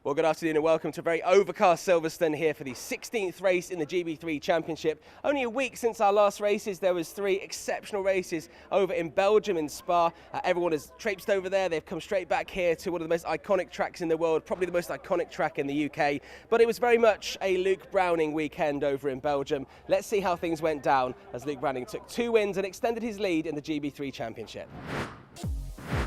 Well, good afternoon and welcome to a very overcast Silverstone here for the 16th race in the GB3 Championship. Only a week since our last races, there was 3 exceptional races over in Belgium in Spa. Everyone has traipsed over there. They've come straight back here to one of the most iconic tracks in the world, probably the most iconic track in the UK. But it was very much a Luke Browning weekend over in Belgium. Let's see how things went down as Luke Browning took 2 wins and extended his lead in the GB3 Championship.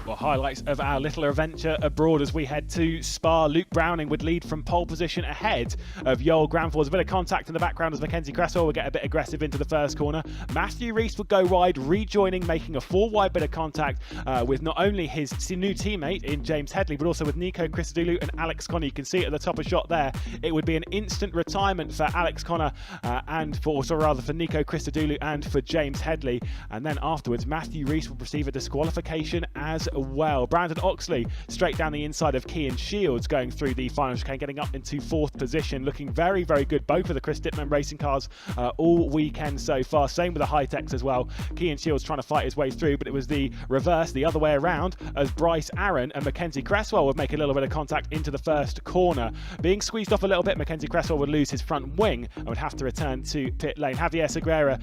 Well, highlights of our little adventure abroad as we head to Spa. Luke Browning would lead from pole position ahead of Yoel Granfors. A bit of contact in the background as Mackenzie Cresswell would get a bit aggressive into the first corner. Matthew Rees would go wide, rejoining, making a 4-wide bit of contact with not only his new teammate in James Headley, but also with Nico Christodoulou and Alex Connor. You can see it at the top of shot there. It would be an instant retirement for Alex Connor for Nico Christodoulou and for James Headley. And then afterwards, Matthew Rees would receive a disqualification as well. Brandon Oxley straight down the inside of Cian Shields going through the final chicane, getting up into 4th position, looking very, very good. Both of the Chris Dittman racing cars all weekend so far. Same with the high-techs as well. Cian Shields trying to fight his way through, but it was the reverse, the other way around, as Bryce Aaron and Mackenzie Cresswell would make a little bit of contact into the first corner. Being squeezed off a little bit, Mackenzie Cresswell would lose his front wing and would have to return to pit lane. Javier Segura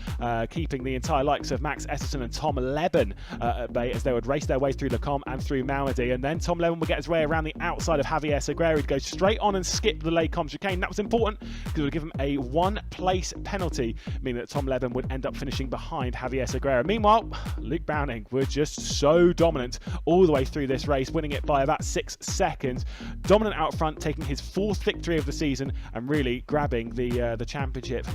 keeping the entire likes of Max Esserson and Tom Leben at bay as they would race their way through Lecombe and through Malmedy, and then Tom Leben would get his way around the outside of Javier Segura. He'd go straight on and skip the Lecombe chicane. That was important because it would give him a 1-place penalty, meaning that Tom Leben would end up finishing behind Javier Segura. Meanwhile, Luke Browning was just so dominant all the way through this race, winning it by about 6 seconds. Dominant out front, taking his 4th victory of the season and really grabbing the championship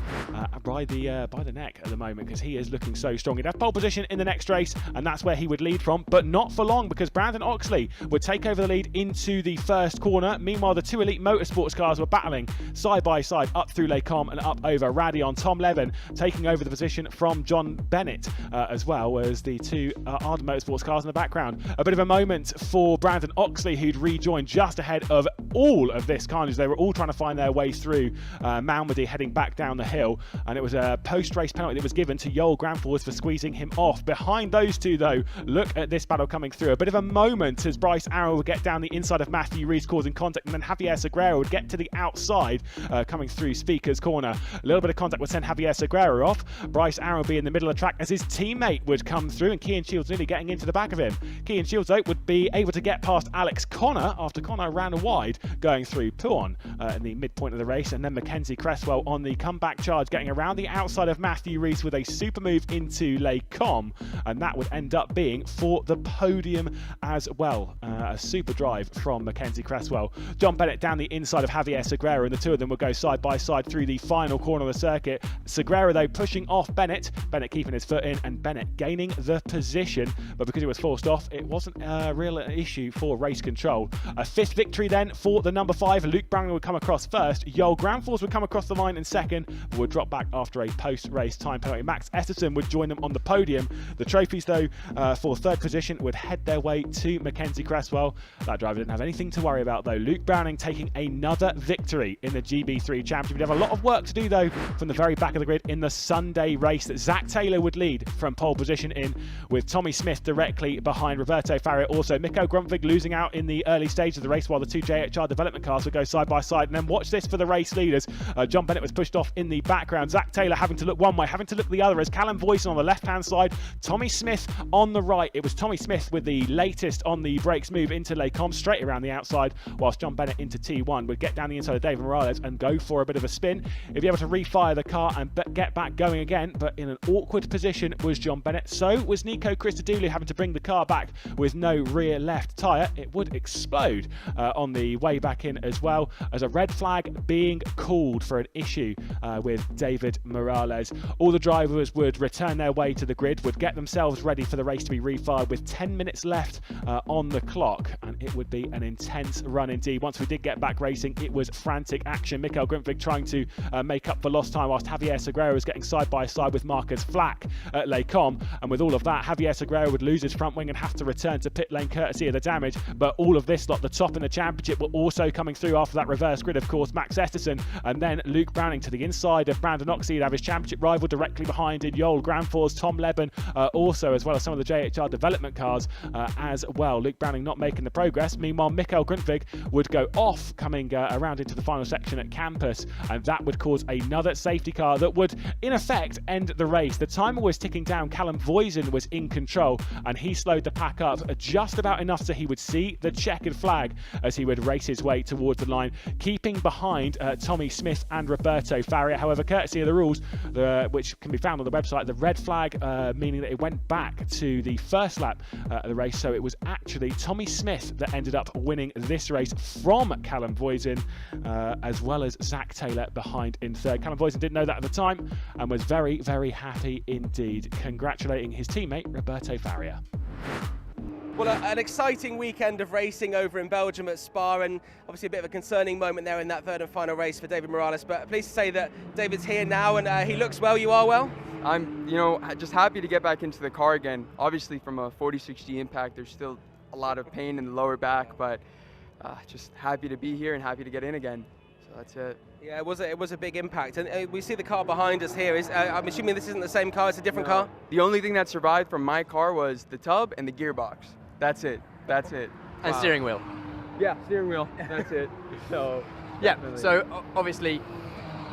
by the neck at the moment because he is looking so strong. He'd have pole position in the next race, and that's where he would lead from, but not for long because Brandon Oxley would take over the lead into the first corner. Meanwhile, the 2 Elite Motorsports cars were battling side by side up through Lecombe and up over Radion. Tom Leben taking over the position from John Bennett, as well as the 2 Arden Motorsports cars in the background. A bit of a moment for Brandon Oxley, who'd rejoined just ahead of all of this carnage. They were all trying to find their way through Malmedy, heading back down the hill, and it was a post-race penalty that was given to Yoel Granfors for squeezing him off. Behind those 2, though, look at this battle coming through. A bit of a moment as Bryce Aaron would get down the inside of Matthew Rees, causing contact, and then Javier Segura would get to the outside, coming through Speaker's corner. A little bit of contact would send Javier Segura off. Bryce Aaron would be in the middle of the track as his teammate would come through, and Cian Shields nearly getting into the back of him. Cian Shields, though, would be able to get past Alex Connor after Connor ran wide, going through Pouon in the midpoint of the race, and then Mackenzie Cresswell on the comeback charge, getting around the outside of Matthew Rees with a super move into Lecombe, and that would end up being for the podium as well. A super drive from Mackenzie Cresswell. John Bennett down the inside of Javier Segura, and the 2 of them will go side by side through the final corner of the circuit. Segura, though, pushing off Bennett. Bennett keeping his foot in, and Bennett gaining the position, but because it was forced off, it wasn't a real issue for race control. A 5th victory then for the number 5. Luke Browning would come across first. Yoel Granfors would come across the line in second, but would drop back after a post-race time penalty. Max Esserson would join them on the podium. The trophies, though, for 3rd position would head their way to Mackenzie Cresswell. That driver didn't have anything to worry about, though. Luke Browning taking another victory in the GB3 Championship. He'd have a lot of work to do, though, from the very back of the grid in the Sunday race that Zach Taylor would lead from pole position in, with Tommy Smith directly behind Roberto Faria. Also, Mikko Gruntvig losing out in the early stage of the race while the 2 JHR development cars would go side by side. And then watch this for the race leaders. John Bennett was pushed off in the background. Zach Taylor having to look one way, having to look the other as Callum Boyson on the left-hand side, Tommy Smith on the right. It was Tommy Smith with the latest on the brakes move into Lecombe, straight around the outside, whilst John Bennett into T1 would get down the inside of David Morales and go for a bit of a spin. He'd be able to refire the car and get back going again, but in an awkward position was John Bennett. So was Nico Christodoulou, having to bring the car back with no rear left tyre. It would explode on the way back in as well, as a red flag being called for an issue with David Morales. All the drivers would return their way to the grid, would get themselves ready for the race to be refired with 10 minutes left on the clock, and it would be an intense run indeed. Once we did get back racing, it was frantic action. Mikkel Gruntvig trying to make up for lost time, whilst Javier Segura was getting side by side with Marcus Flack at Lecombe, and with all of that, Javier Segura would lose his front wing and have to return to pit lane courtesy of the damage. But all of this lot, the top in the championship, were also coming through after that reverse grid. Of course, Max Esserson, and then Luke Browning to the inside of Brandon Oxley. He'd have his championship rival directly behind in Yoel Granfors, Tom Leben, also, as well as some of the JHR development cars as well. Luke Browning not making the progress. Meanwhile, Mikael Grundtvig would go off, coming around into the final section at Campus, and that would cause another safety car that would, in effect, end the race. The timer was ticking down. Callum Voisin was in control, and he slowed the pack up just about enough so he would see the checkered flag as he would race his way towards the line, keeping behind Tommy Smith and Roberto Faria. However, courtesy of the rules, which can be found on the website, the red flag meaning that it went back to the first lap of the race, so it was actually Tommy Smith that ended up winning this race from Callum Voisin, as well as Zach Taylor behind in third. Callum Voisin didn't know that at the time and was very, very happy indeed, congratulating his teammate Roberto Faria. Well, an exciting weekend of racing over in Belgium at Spa, and obviously a bit of a concerning moment there in that third and final race for David Morales, but pleased to say that David's here now and he looks well. You are well? I'm, just happy to get back into the car again. Obviously from a 40-60 impact, there's still a lot of pain in the lower back, but just happy to be here and happy to get in again. So that's it. Yeah, it was a big impact, and we see the car behind us here. I'm assuming this isn't the same car, it's a different car? The only thing that survived from my car was the tub and the gearbox. That's it. And steering wheel. Yeah, steering wheel. That's it. So yeah. definitely. So obviously,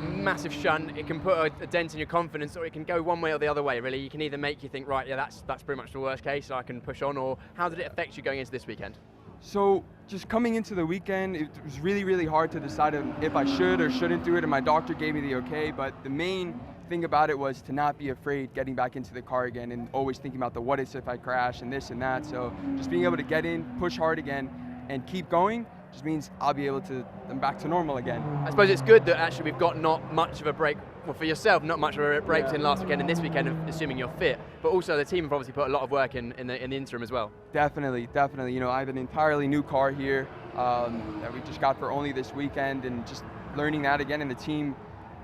massive shunt. It can put a dent in your confidence, or it can go one way or the other way. Really, you can either make you think, right, yeah, that's pretty much the worst case, so I can push on. Or how did it affect you going into this weekend? So just coming into the weekend, it was really, really hard to decide if I should or shouldn't do it, and my doctor gave me the okay, but the main thing about it was to not be afraid getting back into the car again and always thinking about the what if I crash and this and that. So just being able to get in, push hard again, and keep going just means I'll be able to, I'm back to normal again. I suppose it's good that actually we've got not much of a break, well for yourself, not much of a break between last weekend and this weekend, assuming you're fit, but also the team have obviously put a lot of work in the interim as well. Definitely. I have an entirely new car here that we just got for only this weekend, and just learning that again, and the team,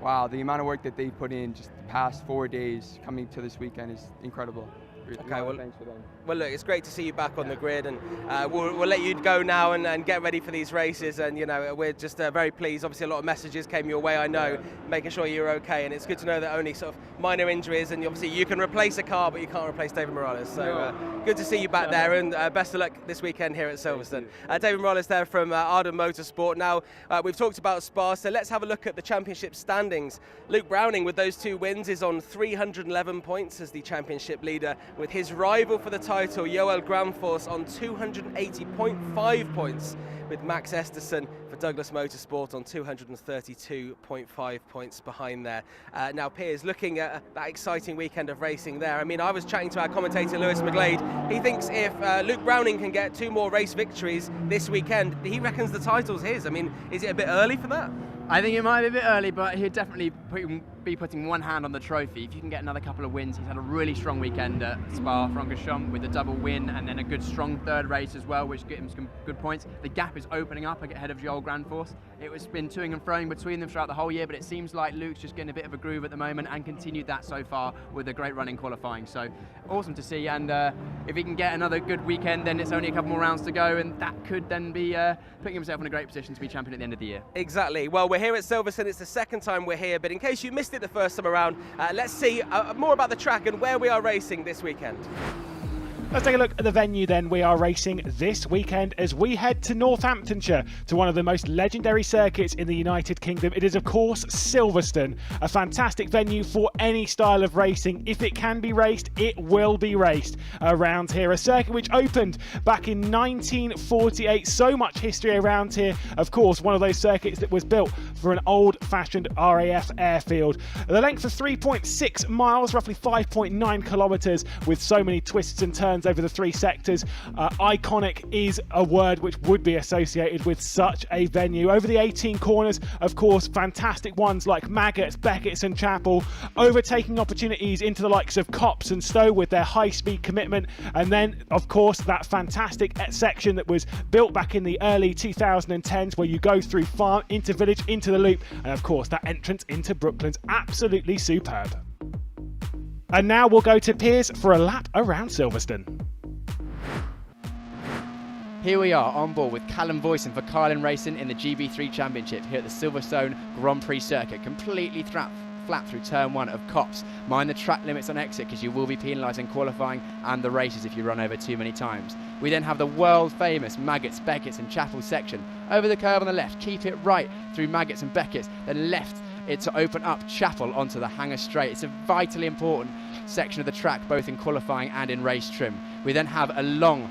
wow, the amount of work that they've put in just the past 4 days coming to this weekend is incredible. Okay, well, thanks for them. Well, look, it's great to see you back on the grid, and we'll let you go now and get ready for these races. And we're just very pleased. Obviously, a lot of messages came your way, I know, making sure you're okay. And it's good to know that only sort of minor injuries, and obviously you can replace a car, but you can't replace David Morales. So good to see you back there, and best of luck this weekend here at Silverstone. David Morales there from Ardent Motorsport. Now we've talked about Spa, so let's have a look at the championship standings. Luke Browning, with those 2 wins, is on 311 points as the championship leader, with his rival for the title, Joel Granfors, on 280.5 points, with Max Esterson for Douglas Motorsport on 232.5 points behind there. Now, Piers, looking at that exciting weekend of racing there, I mean, I was chatting to our commentator, Lewis McGlade. He thinks if Luke Browning can get 2 more race victories this weekend, he reckons the title's his. I mean, is it a bit early for that? I think it might be a bit early, but he'd definitely be putting one hand on the trophy. If you can get another couple of wins, he's had a really strong weekend at Spa-Francorchamps with a double win and then a good strong third race as well, which gave him some good points. The gap is opening up ahead of Joel Granfors. It's been toing and froing between them throughout the whole year, but it seems like Luke's just getting a bit of a groove at the moment and continued that so far with a great run in qualifying. So awesome to see, and if he can get another good weekend, then it's only a couple more rounds to go, and that could then be putting himself in a great position to be champion at the end of the year. Exactly. Well, we're here at Silverstone. It's the second time we're here, but in case you missed it the first time around, let's see more about the track and where we are racing this weekend. Let's take a look at the venue then. We are racing this weekend as we head to Northamptonshire, to one of the most legendary circuits in the United Kingdom. It is, of course, Silverstone, a fantastic venue for any style of racing. If it can be raced, it will be raced around here. A circuit which opened back in 1948. So much history around here. Of course, one of those circuits that was built for an old-fashioned RAF airfield. The length of 3.6 miles, roughly 5.9 kilometres, with so many twists and turns over the 3 sectors. Iconic is a word which would be associated with such a venue. Over the 18 corners, of course, fantastic ones like Maggots, Beckett's and Chapel, overtaking opportunities into the likes of Copse and Stowe with their high-speed commitment, and then, of course, that fantastic section that was built back in the early 2010s where you go through farm, into village, into the loop, and of course, that entrance into Brooklands, absolutely superb. And now we'll go to Piers for a lap around Silverstone. Here we are on board with Callum Voisin for Carlin Racing in the GB3 Championship here at the Silverstone Grand Prix circuit, completely flat through turn 1 of Copse. Mind the track limits on exit, because you will be penalised in qualifying and the races if you run over too many times. We then have the world famous Maggots, Beckett's and Chapel section. Over the curve on the left, keep it right through Maggots and Beckett's, then left it to open up Chapel onto the Hanger Straight. It's a vitally important section of the track, both in qualifying and in race trim. We then have a long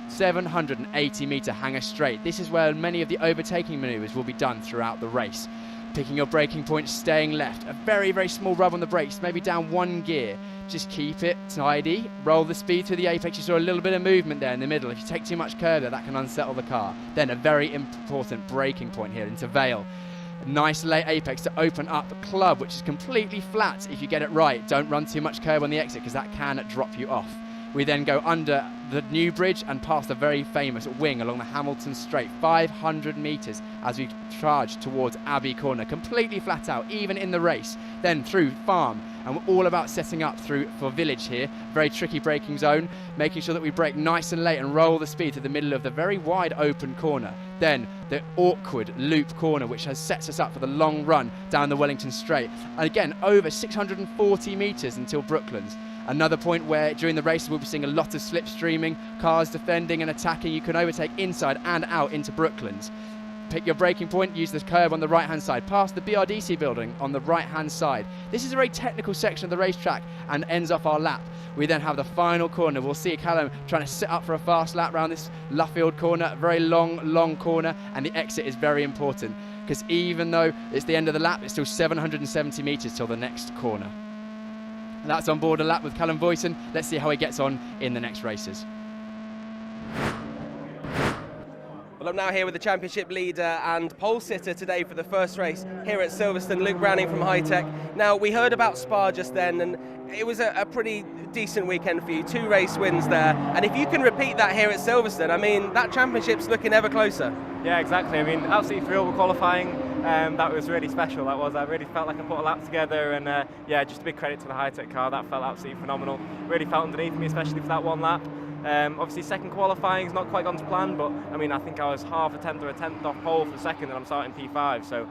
780-metre Hanger Straight. This is where many of the overtaking manoeuvres will be done throughout the race. Picking your braking point, staying left. A very, very small rub on the brakes, maybe down 1 gear. Just keep it tidy, roll the speed through the apex. You saw a little bit of movement there in the middle. If you take too much curve there, that can unsettle the car. Then a very important braking point here into Vale. Nice late apex to open up Club, which is completely flat if you get it right. Don't run too much curve on the exit, because that can drop you off. We then go under the new bridge and past the very famous wing along the Hamilton Straight, 500 metres as we charge towards Abbey Corner, completely flat out, even in the race. Then through Farm, and we're all about setting up through for Village here, very tricky braking zone, making sure that we brake nice and late and roll the speed to the middle of the very wide open corner. Then the awkward loop corner, which sets us up for the long run down the Wellington Straight. And again, over 640 metres until Brooklands. Another point where during the race we'll be seeing a lot of slipstreaming, cars defending and attacking. You can overtake inside and out into Brooklands. Pick your braking point, use the curve on the right hand side, past the BRDC building on the right hand side. This is a very technical section of the racetrack and ends off our lap. We then have the final corner. We'll see Callum trying to set up for a fast lap around this Luffield corner, very long corner, and the exit is very important, because even though it's the end of the lap, it's still 770 metres till the next corner. That's on board a lap with Callum Boyson. Let's see how he gets on in the next races. Well, I'm now here with the championship leader and pole sitter today for the first race here at Silverstone, Luke Browning from High Tech. Now, we heard about Spa just then, and it was a pretty decent weekend for you, 2 race wins there. And if you can repeat that here at Silverstone, I mean, that championship's looking ever closer. Yeah, exactly. I mean, absolutely thrilled with qualifying. That was really special. That was. I really felt like I put a lap together, and yeah, just a big credit to the High Tech car. That felt absolutely phenomenal. Really felt underneath me, especially for that one lap. Obviously, second qualifying has not quite gone to plan, but I mean, I think I was half a tenth or a tenth off pole for the second, and I'm starting P5. So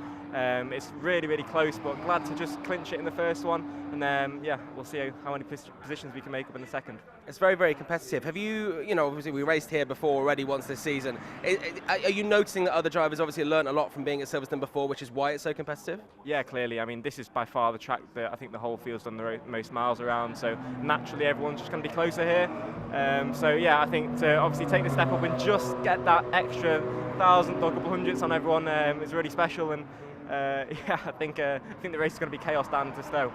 it's really close, but glad to just clinch it in the first one. And yeah, we'll see how many positions we can make up in the second. It's very competitive. Have you know, obviously we raced here before already once this season. Are you noticing that other drivers obviously learned a lot from being at Silverstone before, which is why it's so competitive? Yeah, clearly. I mean, this is by far the track that I think the whole field's done the most miles around, so naturally everyone's just going to be closer here. So yeah, I think to obviously take the step up and just get that extra 1,000 or a couple hundredths on everyone is really special, and yeah, I think the race is going to be chaos down to Stowe.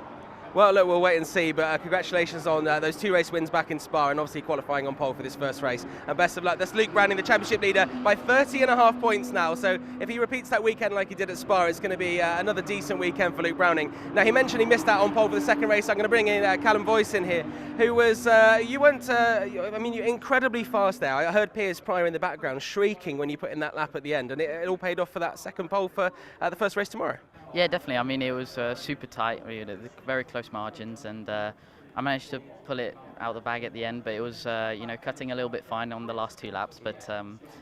Well, look, we'll wait and see, but congratulations on those 2 race wins back in Spa, and obviously qualifying on pole for this first race. And best of luck. That's Luke Browning, the championship leader, by 30.5 points now. So if he repeats that weekend like he did at Spa, it's going to be another decent weekend for Luke Browning. Now, he mentioned he missed out on pole for the second race. I'm going to bring in Callum Boyson here, who was, you went, I mean, you're incredibly fast there. I heard Piers Pryor in the background shrieking when you put in that lap at the end, and it all paid off for that second pole for the first race tomorrow. Yeah, definitely. I mean, it was super tight. We had very close margins, and I managed to pull it out of the bag at the end. But it was, you know, cutting a little bit fine on the last 2 laps. But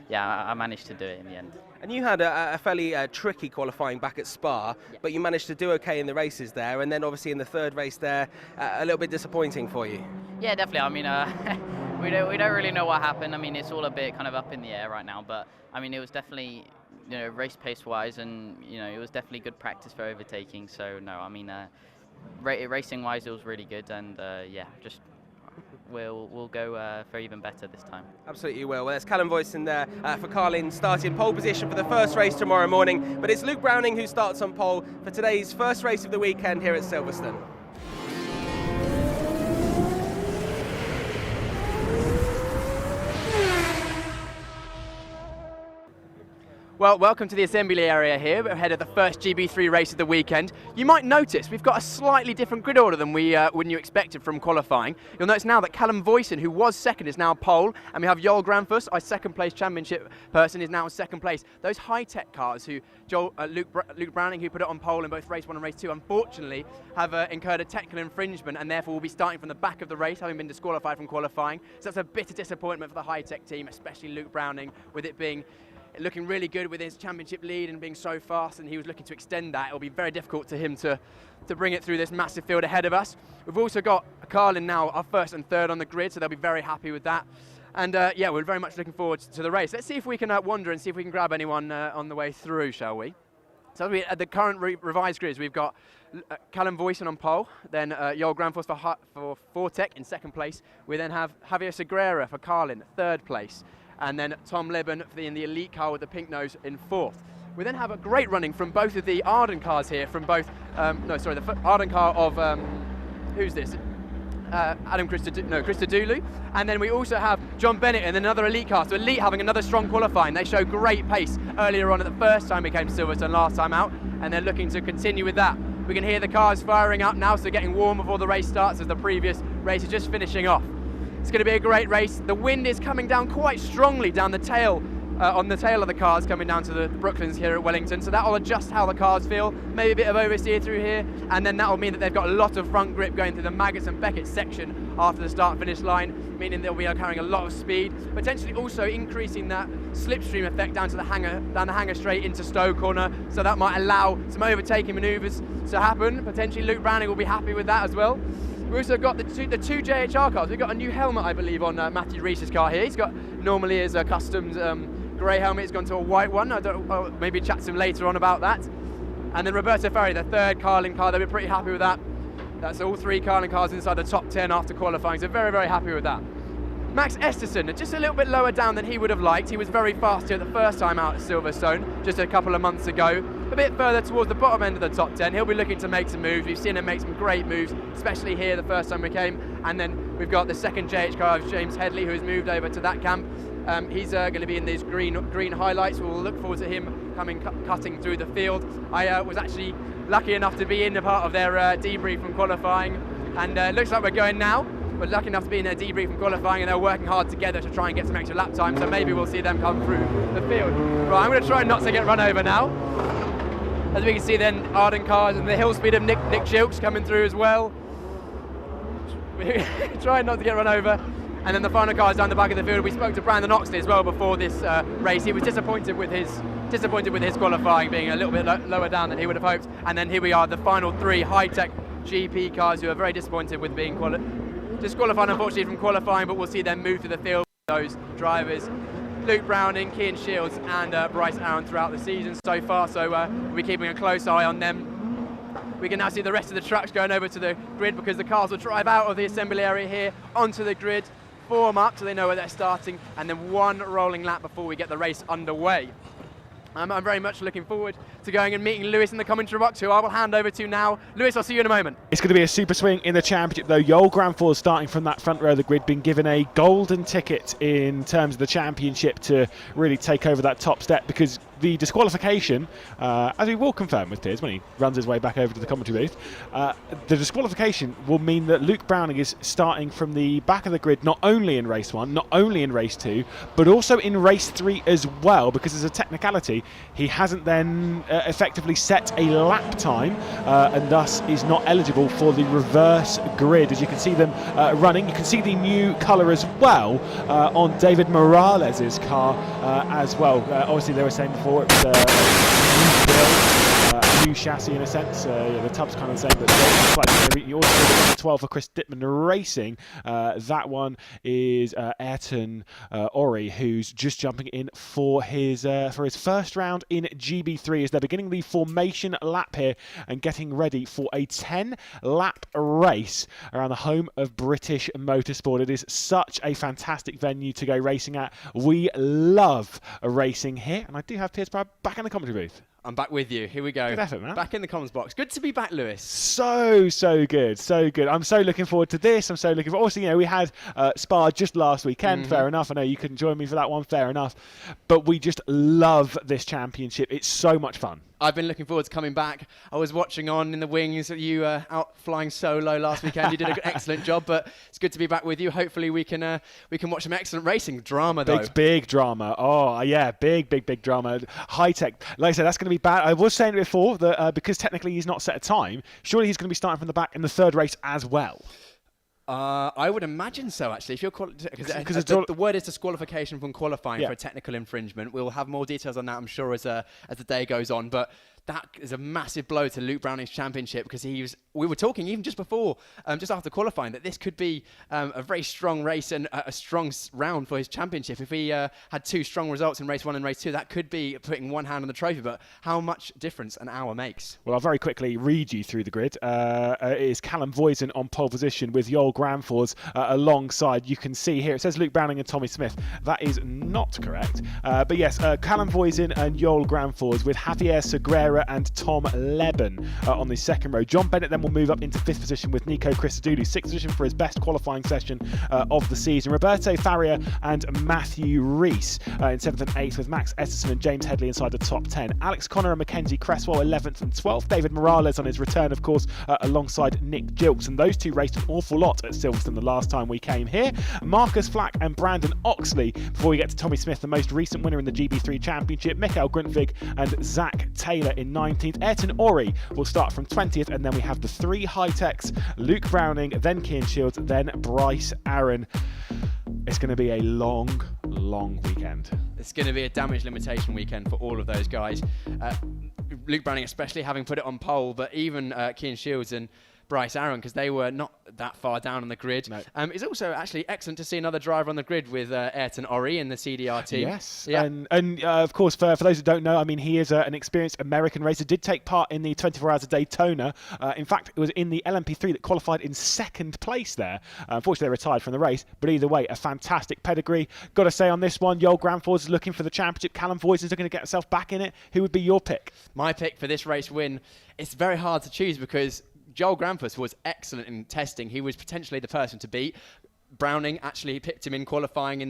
yeah, I managed to do it in the end. And you had a fairly tricky qualifying back at Spa, yeah, but you managed to do okay in the races there. And then obviously in the third race there, a little bit disappointing for you. Yeah, definitely. I mean, we don't really know what happened. I mean, it's all a bit kind of up in the air right now. But I mean, it was definitely, you know, race pace wise, and you know, it was definitely good practice for overtaking. So no, I mean, racing wise, it was really good, and yeah, just we'll go for even better this time. Absolutely will. Well, there's Callum Boyson there for Carlin, starting pole position for the first race tomorrow morning. But it's Luke Browning who starts on pole for today's first race of the weekend here at Silverstone. Well, welcome to the assembly area here. We're ahead of the first GB3 race of the weekend. You might notice we've got a slightly different grid order than when you expected from qualifying. You'll notice now that Callum Boyson, who was second, is now pole, and we have Joel Granfus, our second place championship person, is now in second place. Those high-tech cars, who Luke Browning, who put it on pole in both race 1 and race 2, unfortunately have incurred a technical infringement, and therefore will be starting from the back of the race, having been disqualified from qualifying. So that's a bit of disappointment for the high-tech team, especially Luke Browning, with it being looking really good with his championship lead and being so fast, and he was looking to extend that. It'll be very difficult to him to bring it through this massive field ahead of us. We've also got Carlin now, our first and third on the grid, so they'll be very happy with that. And yeah, we're very much looking forward to the race. Let's see if we can wander and see if we can grab anyone on the way through, shall we? So at the current revised grids, we've got Callum Voisin on pole, then Joel Granfors for Fortec in second place. We then have Javier Segura for Carlin, third place. And then Tom Libben in the elite car with the pink nose in fourth. We then have a great running from both of the Arden cars here, from both, the Arden car of, who's this? Christodoulou. And then we also have John Bennett in another elite car. So Elite having another strong qualifying. They show great pace earlier on at the first time we came to Silverstone last time out, and they're looking to continue with that. We can hear the cars firing up now, so getting warm before the race starts as the previous race is just finishing off. It's going to be a great race. The wind is coming down quite strongly down the tail, on the tail of the cars coming down to the Brooklands here at Wellington, so that will adjust how the cars feel, maybe a bit of oversteer through here, and then that will mean that they've got a lot of front grip going through the Maggots and Beckett section after the start-finish line, meaning they'll be carrying a lot of speed, potentially also increasing that slipstream effect down the hanger straight into Stowe corner, so that might allow some overtaking manoeuvres to happen. Potentially Luke Browning will be happy with that as well. We've also got the two JHR cars. We've got a new helmet, I believe, on Matthew Rees's car here. He's got normally his customs grey helmet. It's gone to a white one. Maybe chat to him later on about that. And then Roberto Ferri, the third Carlin car. They'll be pretty happy with that. That's all three Carlin cars inside the top 10 after qualifying. So very, very happy with that. Max Esterson, just a little bit lower down than he would have liked. He was very fast here the first time out at Silverstone, just a couple of months ago. A bit further towards the bottom end of the top 10. He'll be looking to make some moves. We've seen him make some great moves, especially here the first time we came. And then we've got the second JH car of James Headley, who has moved over to that camp. He's going to be in these green highlights. We'll look forward to him cutting through the field. I was actually lucky enough to be in a part of their debrief from qualifying, and it looks like we're going now. We're lucky enough to be in their debrief from qualifying, and they're working hard together to try and get some extra lap time, so maybe we'll see them come through the field. Right, I'm going to try not to get run over now. As we can see then, Arden cars and the hill speed of Nick Chilks coming through as well. Trying not to get run over. And then the final car is down the back of the field. We spoke to Brandon Oxley as well before this race. He was disappointed with his qualifying being a little bit lower down than he would have hoped. And then here we are, the final three high-tech GP cars who are very disappointed with being disqualified, unfortunately, from qualifying, but we'll see them move through the field. Those drivers, Luke Browning, Cian Shields and Bryce Aaron throughout the season so far, so we'll be keeping a close eye on them. We can now see the rest of the trucks going over to the grid, because the cars will drive out of the assembly area here onto the grid, form up so they know where they're starting, and then one rolling lap before we get the race underway. I'm very much looking forward to going and meeting Lewis in the commentary box, who I will hand over to now. Lewis, I'll see you in a moment. It's going to be a super swing in the championship, though. Joel Granfors, starting from that front row of the grid, been given a golden ticket in terms of the championship to really take over that top step, because the disqualification, as we will confirm with Piers when he runs his way back over to the commentary booth, the disqualification will mean that Luke Browning is starting from the back of the grid, not only in race 1, not only in race 2, but also in race 3 as well, because as a technicality, he hasn't then effectively set a lap time, and thus is not eligible for the reverse grid. As you can see them running, you can see the new colour as well on David Morales' car as well. Obviously, they were saying before, it was a new build, a new chassis in a sense. The tub's kind of the same, but slightly different. You also got the 12 for Chris Dittman Racing. That one is Ayrton Ori, who's just jumping in for his first round in GB3, as they're beginning the formation lap here and getting ready for a 10-lap race around the home of British motorsport. It is such a fantastic venue to go racing at. We love racing here, and I do have Piers Proud back in the commentary booth. I'm back with you. Here we go. Good effort, man. Back in the comms box. Good to be back, Lewis. So good. I'm so looking forward to this. I'm so looking forward. Also, we had Spa just last weekend. Fair enough. I know you couldn't join me for that one. Fair enough. But we just love this championship. It's so much fun. I've been looking forward to coming back. I was watching on in the wings, you out flying solo last weekend. You did an excellent job, but it's good to be back with you. Hopefully we can watch some excellent racing. Drama, though. Big drama. Oh, yeah, big drama. High tech. Like I said, that's going to be bad. I was saying it before, that because technically he's not set a time, surely he's going to be starting from the back in the third race as well. I would imagine so, actually. If you're because the word is disqualification from qualifying for a technical infringement. We'll have more details on that, I'm sure, as the day goes on. But that is a massive blow to Luke Browning's championship, because we were talking even just before, just after qualifying, that this could be a very strong race and a strong round for his championship. If he had 2 strong results in race 1 and race 2, that could be putting one hand on the trophy. But how much difference an hour makes. Well, I'll very quickly read you through the grid. It is Callum Voisin on pole position with Joel Granfors alongside. You can see here, it says Luke Browning and Tommy Smith. That is not correct. But yes, Callum Voisin and Joel Granfors with Javier Segura and Tom Leben on the second row. John Bennett then will move up into 5th position with Nico Christodoulou, 6th position for his best qualifying session of the season. Roberto Faria and Matthew Rees in 7th and 8th, with Max Esserson and James Headley inside the top 10. Alex Connor and Mackenzie Cresswell 11th and 12th. David Morales on his return, of course, alongside Nick Gilks, and those two raced an awful lot at Silverstone the last time we came here. Marcus Flack and Brandon Oxley, before we get to Tommy Smith, the most recent winner in the GB3 Championship, Mikael Grundtvig and Zach Taylor in 19th. Ayrton Ori will start from 20th, and then we have the 3 high-techs, Luke Browning, then Cian Shields, then Bryce Aaron. It's going to be a long, long weekend. It's going to be a damage limitation weekend for all of those guys. Luke Browning especially, having put it on pole, but even Cian Shields and Bryce Aaron, because they were not that far down on the grid. No. It's also actually excellent to see another driver on the grid with Ayrton Ori in the CDR team. Yes, yeah. and of course, for those who don't know, I mean, he is an experienced American racer, did take part in the 24 Hours of Daytona. In fact, it was in the LMP3 that qualified in 2nd place there. Unfortunately, they retired from the race, but either way, a fantastic pedigree. Got to say on this one, Joel Granfors is looking for the championship. Callum Voisin's looking to get himself back in it. Who would be your pick? My pick for this race win, it's very hard to choose, because Joel Granfors was excellent in testing. He was potentially the person to beat. Browning actually picked him in qualifying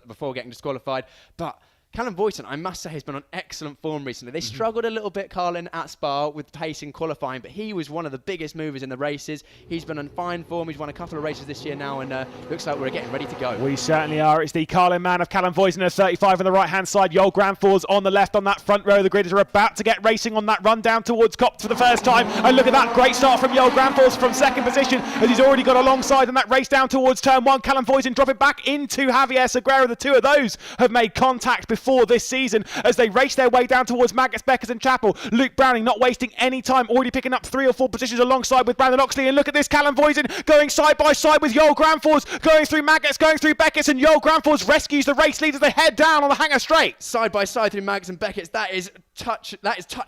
before getting disqualified. But Callum Voisin, I must say, has been on excellent form recently. They struggled a little bit, Carlin, at Spa with pace in qualifying, but he was one of the biggest movers in the races. He's been on fine form. He's won a couple of races this year now, and looks like we're getting ready to go. We certainly are. It's the Carlin man of Callum Voisin at 35 on the right-hand side. Joel Granfors on the left on that front row. The gridders are about to get racing on that run down towards Cop for the first time. And look at that great start from Joel Granfors from 2nd position, as he's already got alongside in that race down towards turn 1. Callum Voisin dropping back into Javier Segura. The two of those have made contact before this season as they race their way down towards Maggotts, Beckers and Chapel. Luke Browning not wasting any time, already picking up 3 or 4 positions alongside with Brandon Oxley. And look at this, Callum Voisin going side by side with Joel Granfors, going through Maggotts, going through Beckers, and Joel Granfors rescues the race lead as they head down on the Hanger Straight. Side by side through Maggotts and Beckett. That is touch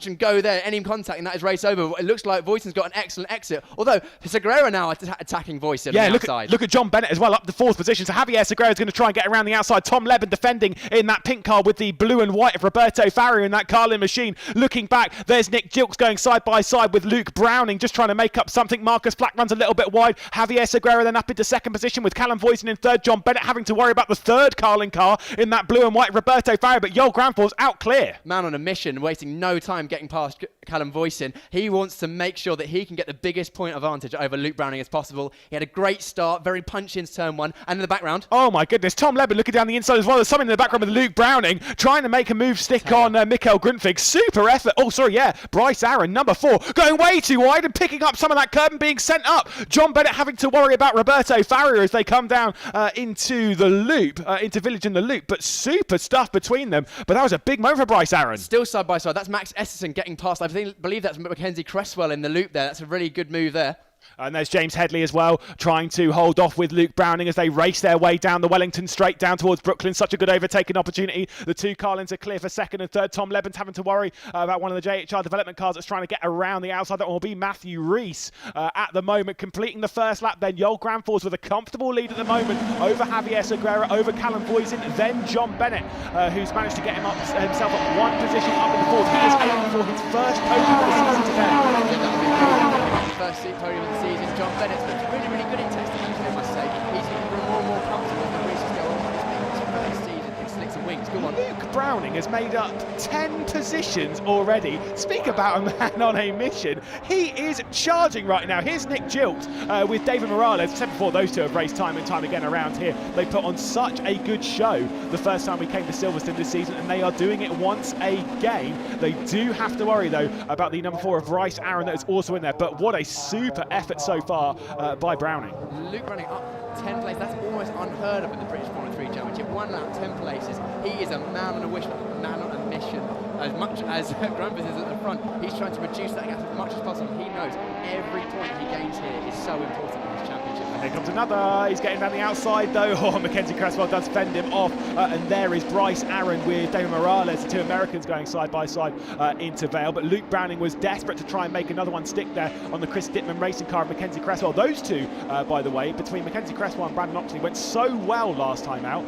and go there. Any contact and that is race over. It looks like Voisin's got an excellent exit. Although Segura now attacking Voisin on the outside. Look at John Bennett as well, up the 4th position. So Javier Segura is going to try and get around the outside. Tom Leben defending in that pink car with the blue and white of Roberto Faria in that Carlin machine. Looking back, there's Nick Gilks going side by side with Luke Browning, just trying to make up something. Marcus Flack runs a little bit wide. Javier Segura then up into 2nd position with Callum Voisin in 3rd. John Bennett having to worry about the 3rd Carlin car in that blue and white Roberto Faria, but Joel Granfors out clear. Man on a mission, wasting no time getting past Callum Voisin. He wants to make sure that he can get the biggest point advantage over Luke Browning as possible. He had a great start, very punchy in turn 1, and in the background, oh my goodness, Tom Leben looking down the inside as well. There's something in the background with Luke Browning trying to make a move stick on Mikael Grundtvig. Super effort. Oh, sorry, yeah. Bryce Aaron, number 4, going way too wide and picking up some of that curb and being sent up. John Bennett having to worry about Roberto Faria as they come down into the loop, into Village in the loop. But super stuff between them. But that was a big moment for Bryce Aaron. Still side by side. That's Max Esserson getting past. I believe that's Mackenzie Cresswell in the loop there. That's a really good move there. And there's James Headley as well, trying to hold off with Luke Browning as they race their way down the Wellington Straight down towards Brooklyn. Such a good overtaking opportunity. The 2 Carlins are clear for 2nd and 3rd. Tom Leben's having to worry about one of the JHR development cars that's trying to get around the outside. That will be Matthew Rees at the moment, completing the first lap. Then Joel Granfors with a comfortable lead at the moment over Javier Segura, over Callum Voisin, then John Bennett, who's managed to get himself up 1 position up in the 4th. He is aiming for his first podium of the season today. First podium of the season. John Bennett's been really, really good in testing, actually, I must say. He's looking more and more comfortable as the races go on. It's been his first season in Slicks and Wings. Go on. Browning has made up 10 positions already. Speak about a man on a mission. He is charging right now. Here's Nick Gilt with David Morales. Said before, those two have raced time and time again around here. They put on such a good show the first time we came to Silverstone this season, and they are doing it once again. They do have to worry, though, about the number 4 of Bryce Aaron that is also in there. But what a super effort so far by Browning. Luke Browning up 10 places. That's almost unheard of in the British Formula 3 Championship. 1 lap, 10 places. He is a man on a wish, a man on a mission. As much as Grumpus is at the front, he's trying to reduce that gap as much as possible. He knows every point he gains here is so important in this championship. And here comes another. He's getting down the outside, though. Oh, Mackenzie Cresswell does fend him off. And there is Bryce Aaron with David Morales, the two Americans going side by side into Vale. But Luke Browning was desperate to try and make another one stick there on the Chris Dittman racing car of Mackenzie Cresswell. Those two, by the way, between Mackenzie Cresswell and Brandon Oxley, went so well last time out.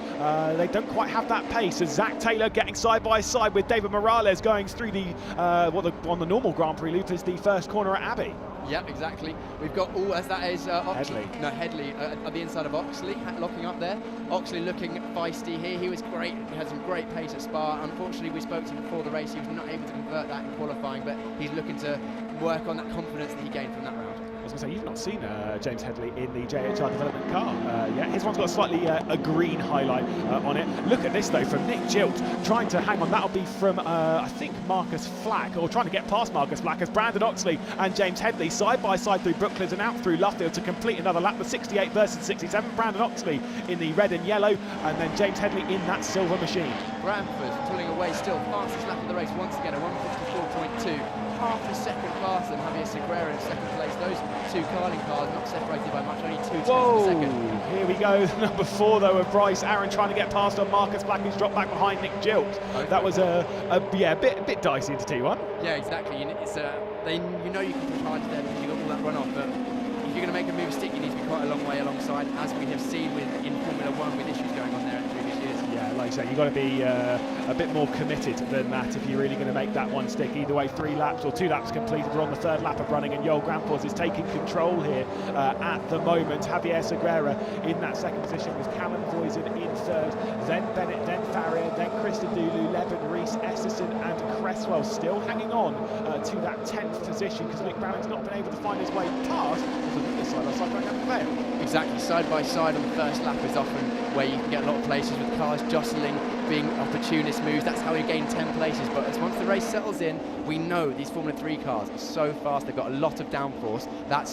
They don't quite have that pace. So Zach Taylor getting side by side with David Morales going through the on the normal Grand Prix loop is the first corner at Abbey. Yep, exactly. We've got all, as that is Headley. No, Headley at the inside of Oxley, locking up there. Oxley looking feisty here. He was great. He had some great pace at Spa. Unfortunately, we spoke to him before the race. He was not able to convert that in qualifying, but he's looking to work on that confidence that he gained from that round. I was going to say, you've not seen James Headley in the JHR development car yet. His one's got slightly a green highlight on it. Look at this, though, from Nick Gilt, trying to hang on. That'll be from, I think, Marcus Flack, or trying to get past Marcus Flack, as Brandon Oxley and James Headley side by side through Brooklands and out through Luffield to complete another lap with 68 versus 67. Brandon Oxley in the red and yellow, and then James Headley in that silver machine. Bramford pulling away still, fastest lap of the race once again, a 154.2. Half a second faster than Javier Segura in second place. Those two Carling cars not separated by much, only 2 tenths of a second. Here we go, number 4 though of Bryce Aaron trying to get past on Marcus Black, who's dropped back behind Nick Gilt. Okay. That was a bit dicey into T1. Yeah, exactly. It's you know you can push hard there because you got all that run off, but if you're going to make a move stick, you need to be quite a long way alongside, as we have seen in Formula 1 with issues going on there in previous years. Yeah, like you say, you've got to be a bit more committed than that if you're really going to make that one stick. Either way, 3 laps or 2 laps completed. We're on the 3rd lap of running, and Joel Grampos is taking control here at the moment. Javier Segura in that 2nd position with Callum Voisin in 3rd, then Bennett, then Farrier, then Krista Dulu, Levin, Reese, Esserson and Cresswell still hanging on to that 10th position, because Luke Browning's not been able to find his way past the side by side going down the Vale. Exactly, side by side on the 1st lap is often where you can get a lot of places with cars jostling, being opportunist moves. That's how we gain 10 places. But as once the race settles in, we know these Formula 3 cars are so fast. They've got a lot of downforce.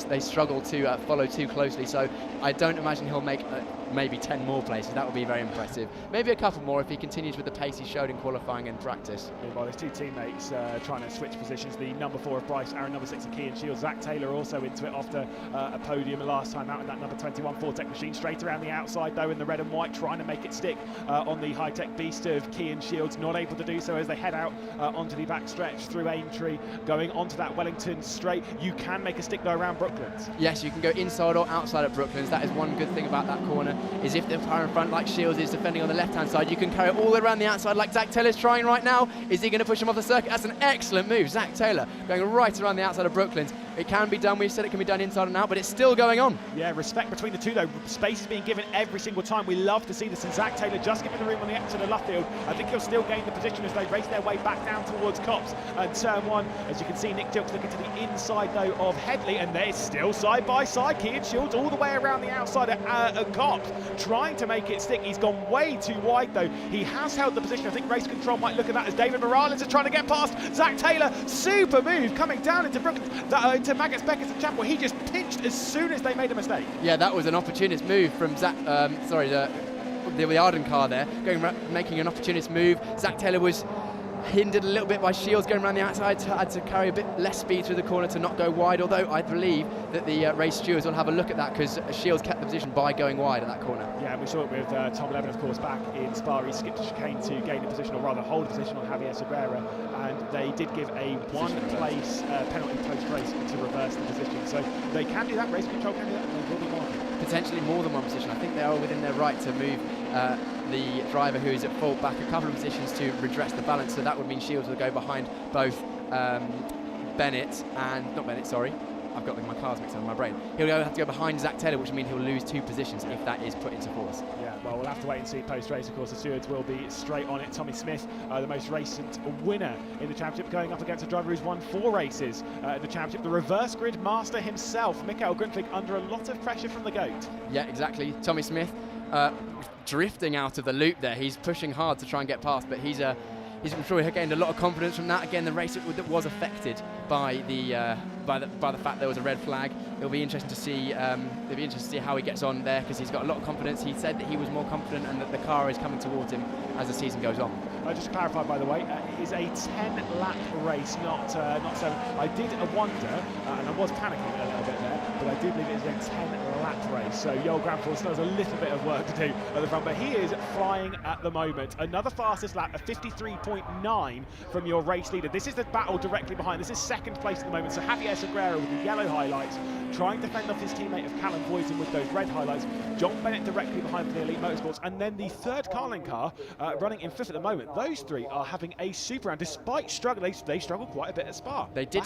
They struggle to follow too closely. So I don't imagine he'll make maybe 10 more places. That would be very impressive. Maybe a couple more if he continues with the pace he showed in qualifying and practice. Meanwhile, there's 2 teammates trying to switch positions. The number 4 of Bryce Aaron, number 6 of Kean Shields. Zach Taylor also into it after a podium last time out in that number 21 Fortec machine. Straight around the outside, though, in the red and white, trying to make it stick on the high-tech beast of Kean Shields. Not able to do so as they head out onto the back stretch through Aintree, going onto that Wellington straight. You can make a stick, though, around Brooklands. Yes, you can go inside or outside at Brooklands. That is one good thing about that corner, is if the car in front, like Shields is defending on the left-hand side, you can carry it all the way around the outside like Zach Taylor's trying right now. Is he going to push him off the circuit? That's an excellent move. Zach Taylor going right around the outside of Brooklands. It can be done. We've said it can be done inside and out, but it's still going on. Yeah, respect between the two, though. Space is being given every single time. We love to see this. And Zach Taylor just giving the room on the exit of Luffield. I think he'll still gain the position as they race their way back down towards Copse. And turn 1, as you can see, Nick Dilks looking to the inside, though, of Headley. And they're still side by side. Kean Shields all the way around the outside of Copse, trying to make it stick. He's gone way too wide, though. He has held the position. I think race control might look at that as David Morales is trying to get past Zach Taylor. Super move coming down into Brooklands, into Maggotts Beckers and Chapel. He just pinched as soon as they made a mistake. Yeah, that was an opportunist move from Zach. The Arden car there, making an opportunist move. Zach Taylor was hindered a little bit by Shields going around the outside, had to carry a bit less speed through the corner to not go wide, although I believe that the race stewards will have a look at that because Shields kept the position by going wide at that corner. Yeah, we saw it with Tom Levin, of course, back in Spa. He skipped the chicane to gain a position, or rather hold a position on Javier Segura, and they did give a one-place penalty post-race to reverse the position. So they can do that, race control can do that, and they will be more. Potentially more than one position. I think they are within their right to move the driver who is at fault back a couple of positions to redress the balance, so that would mean Shields will go behind both I've got my cars mixed up in my brain. He'll have to go behind Zach Taylor, which means he'll lose 2 positions if that is put into force. Yeah, well, we'll have to wait and see post-race. Of course, the stewards will be straight on it. Tommy Smith, the most recent winner in the championship, going up against a driver who's won 4 races in the championship. The reverse grid master himself, Mikael Grundtvig, under a lot of pressure from the GOAT. Yeah, exactly. Tommy Smith drifting out of the loop there. He's pushing hard to try and get past, but I'm sure he gained a lot of confidence from that. Again, the race that was affected by the fact there was a red flag. It'll be interesting to see. How he gets on there, because he's got a lot of confidence. He said that he was more confident and that the car is coming towards him as the season goes on. Just to clarify, by the way, it is a 10-lap race, not 7. I did wonder, and I was panicking a little bit there, but I do believe it is a 10-lap race. So Joel Granfors still has a little bit of work to do at the front, but he is flying at the moment. Another fastest lap, a 53.9 from your race leader. This is the battle directly behind. This is second place at the moment. So Javier Segura with the yellow highlights, trying to fend off his teammate of Callum Voisin with those red highlights. John Bennett directly behind for the Elite Motorsports, and then the third Carlin car running in 5th at the moment. Those 3 are having a super round despite struggling. They struggled quite a bit at Spa. They did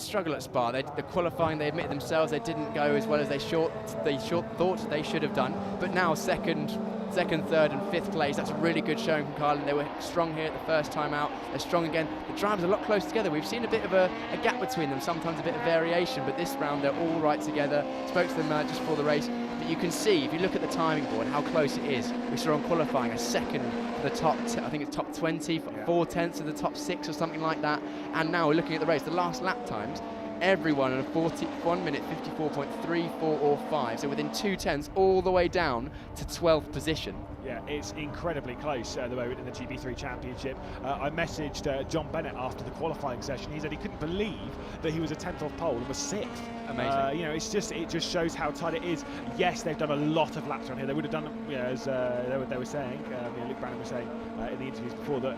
struggle at Spa. The qualifying, they admitted themselves they didn't go as well as they thought they should have done. But now second, 3rd and 5th place, that's a really good showing from Carlin. They were strong here at the first time out. They're strong again. The drivers are a lot closer together. We've seen a bit of a gap between them, sometimes a bit of variation, but this round they're all right together. Spoke to them just before the race. But you can see, if you look at the timing board, how close it is. We saw on qualifying a second for the top, I think it's top 20, 4 tenths of the top 6 or something like that. And now we're looking at the race, the last lap times, everyone in a 41 minute 54.34 or 5, so within 2 tenths all the way down to 12th position. Yeah, it's incredibly close at the moment in the GB3 Championship. I messaged John Bennett after the qualifying session. He said he couldn't believe that he was a 10th off pole and was 6th. Amazing. It just shows how tight it is. Yes, they've done a lot of laps around here. They would have done, as they were saying, Luke Browning was saying in the interviews before, that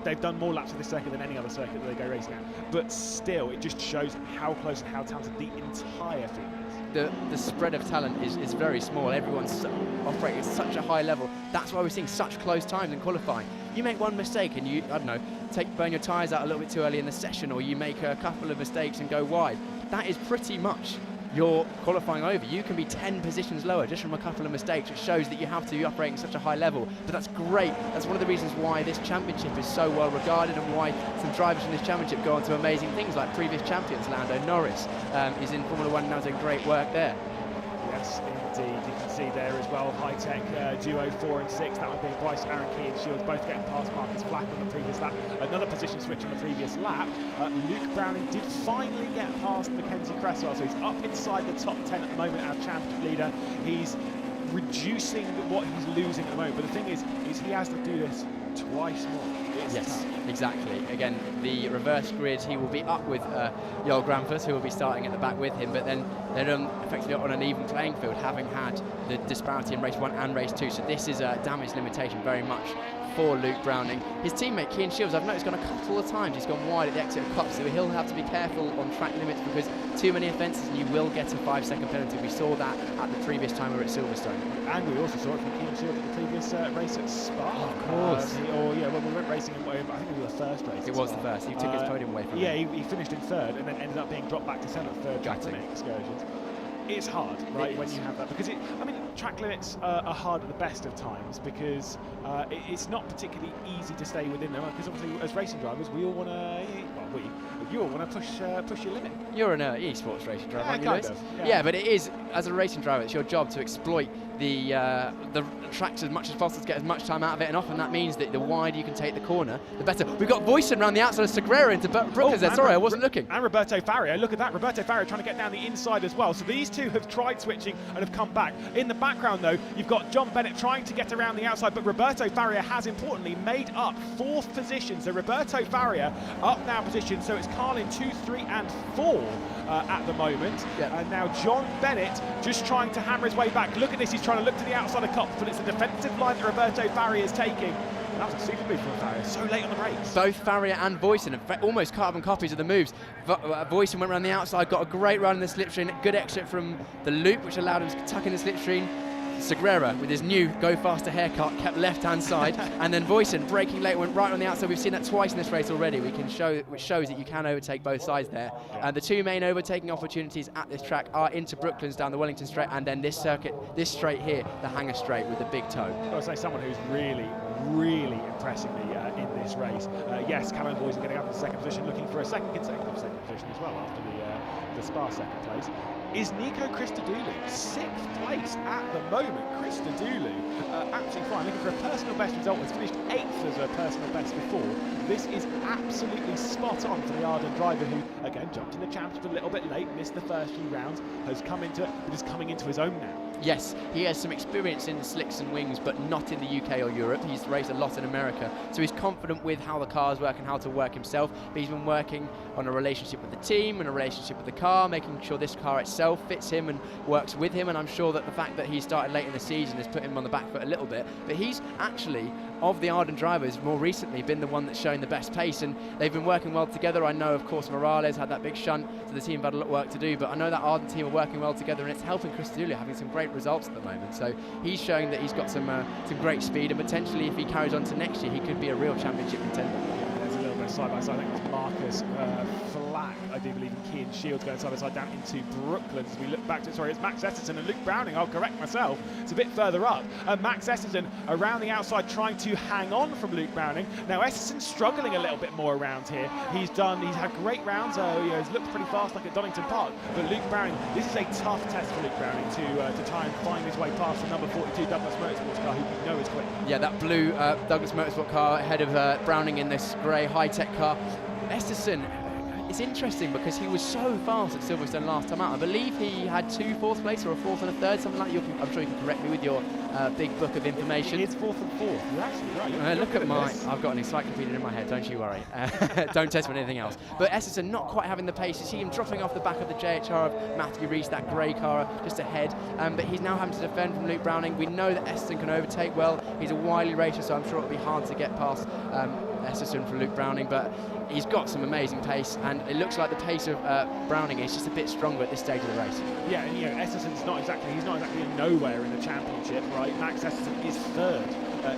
they've done more laps of this circuit than any other circuit that they go racing at. But still, it just shows how close and how talented the entire field is. The spread of talent is very small. Everyone's operating at such a high level. That's why we're seeing such close times in qualifying. You make one mistake and you, I don't know, burn your tyres out a little bit too early in the session, or you make a couple of mistakes and go wide. That is pretty much your qualifying over. You can be 10 positions lower just from a couple of mistakes. It shows that you have to be operating at such a high level. But that's great. That's one of the reasons why this championship is so well regarded, and why some drivers in this championship go on to amazing things, like previous champions Lando Norris is in Formula 1 now, doing great work there. Yes, indeed. You can see there as well, high-tech duo 4 and 6. That would be Bryce, Aaron Key and Shields both getting past Marcus Flack on the previous lap. Another position switch on the previous lap. Luke Browning did finally get past Mackenzie Cresswell, so he's up inside the top 10 at the moment, our championship leader. He's reducing what he's losing at the moment, but the thing is he has to do this twice more. Yes, exactly. Again, the reverse grid, he will be up with Joel Granfors, who will be starting at the back with him, but then they're effectively on an even playing field, having had the disparity in race 1 and race 2. So this is a damage limitation very much for Luke Browning. His teammate Kean Shields, I've noticed, gone a couple of times. He's gone wide at the exit of Copse, so he'll have to be careful on track limits, because too many offences and you will get a 5-second penalty. We saw that at the previous time we were at Silverstone. And we also saw it from Kean Shields at the previous race at Spa. Oh, of course. When we went racing in, I think it was the first race. It was the first. He took his podium away from him. Yeah, he finished in 3rd and then ended up being dropped back to 7th for track limit excursions. It's hard, right, when you have that, because track limits are hard at the best of times, because it's not particularly easy to stay within them, because obviously as racing drivers we all want to, you all want to push your limit. You're an esports racing driver, aren't you, Lewis? Yeah, but it is, as a racing driver, it's your job to exploit the tracks as much as possible to get as much time out of it, and often that means that the wider you can take the corner, the better. We've got Voisin around the outside of Segura into Brookers there. Sorry, I wasn't looking. And Roberto Faria, look at that. Roberto Faria trying to get down the inside as well. So these two have tried switching and have come back. In the background, though, you've got John Bennett trying to get around the outside, but Roberto Faria has importantly made up 4th position. So Roberto Faria up now position. So it's Carlin 2, 3 and 4 at the moment. Yeah. And now John Bennett just trying to hammer his way back. Look at this, he's trying to look to the outside of Copse, but it's a defensive line that Roberto Faria is taking. That was a super move from Faria, so late on the brakes. Both Faria and Voisin, almost carbon copies of the moves. Voisin went around the outside, got a great run in the slipstream, good exit from the loop, which allowed him to tuck in the slipstream. Segura with his new go faster haircut kept left-hand side, and then Voisin braking late, went right on the outside. We've seen that twice in this race already. Which shows that you can overtake both sides there. The two main overtaking opportunities at this track are into Brooklands down the Wellington Straight, and then this circuit, this straight here, the Hanger Straight with the big toe. I've got to say, someone who's really impressing me in this race. Yes, Callum Boys are getting up in second position, looking for a second consecutive second position as well after the Spa second place. Is Nico Christodoulou, 6th place at the moment. Christodoulou, absolutely fine, looking for a personal best result. Has finished 8th as a personal best before. This is absolutely spot on for the Arden driver, who again jumped in the championship a little bit late, missed the first few rounds, has come into it, but is coming into his own now. Yes, he has some experience in the slicks and wings, but not in the UK or Europe. He's raced a lot in America, so he's confident with how the cars work and how to work himself. But he's been working on a relationship with the team and a relationship with the car, making sure this car itself fits him and works with him. And I'm sure that the fact that he started late in the season has put him on the back foot a little bit. But he's actually, of the Arden drivers, more recently been the one that's showing the best pace, and they've been working well together. I know, of course, Morales had that big shunt, so the team have had a lot of work to do, but I know that Arden team are working well together, and it's helping Christodoulou having some great results at the moment. So he's showing that he's got some great speed, and potentially if he carries on to next year, he could be a real championship contender. There's a little bit of side by side. I think it's Marcus Flack, I do believe, and Kean Shields going side by side down into Brooklands. As we look back to, sorry, it's Max Esserton and Luke Browning. I'll correct myself. It's a bit further up. Max Esserton around the outside trying to hang on from Luke Browning. Now Esserton's struggling a little bit more around here. He's had great rounds. He's looked pretty fast, like at Donington Park. But Luke Browning, this is a tough test for Luke Browning to try and find his way past the number 42 Douglas Motorsports car, who we know is quick. Yeah, that blue Douglas Motorsport car ahead of Browning in this grey high-tech car. Esserton, it's interesting because he was so fast at Silverstone last time out. I believe he had 2 4th place or a 4th and a 3rd, something like that. I'm sure you can correct me with your big book of information. It's 4th and 4th. You're actually right. Look at I've got an encyclopedia in my head, don't you worry. Don't test me on anything else. But Esserton not quite having the pace. You see him dropping off the back of the JHR of Matthew Rees, that grey car just ahead. But he's now having to defend from Luke Browning. We know that Esserton can overtake well. He's a wily racer, so I'm sure it'll be hard to get past Esserton for Luke Browning. But he's got some amazing pace, and it looks like the pace of Browning is just a bit stronger at this stage of the race. Yeah, and Esserton's not exactly a nowhere in the championship, right? Max Esserton is 3rd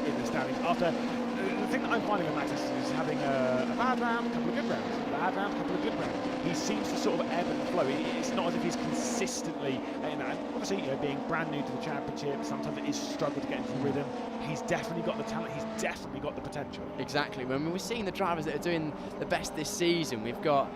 in the standings. After the thing that I'm finding with Max Esserton is having a bad round, a couple of good rounds, a bad round, a couple of good rounds. He seems to sort of ebb and flow. It's not as if he's consistently, obviously, being brand new to the championship, sometimes it is a struggle to get into the rhythm. He's definitely got the talent, he's definitely got the potential. Exactly. When we're seeing the drivers that are doing the best this season, we've got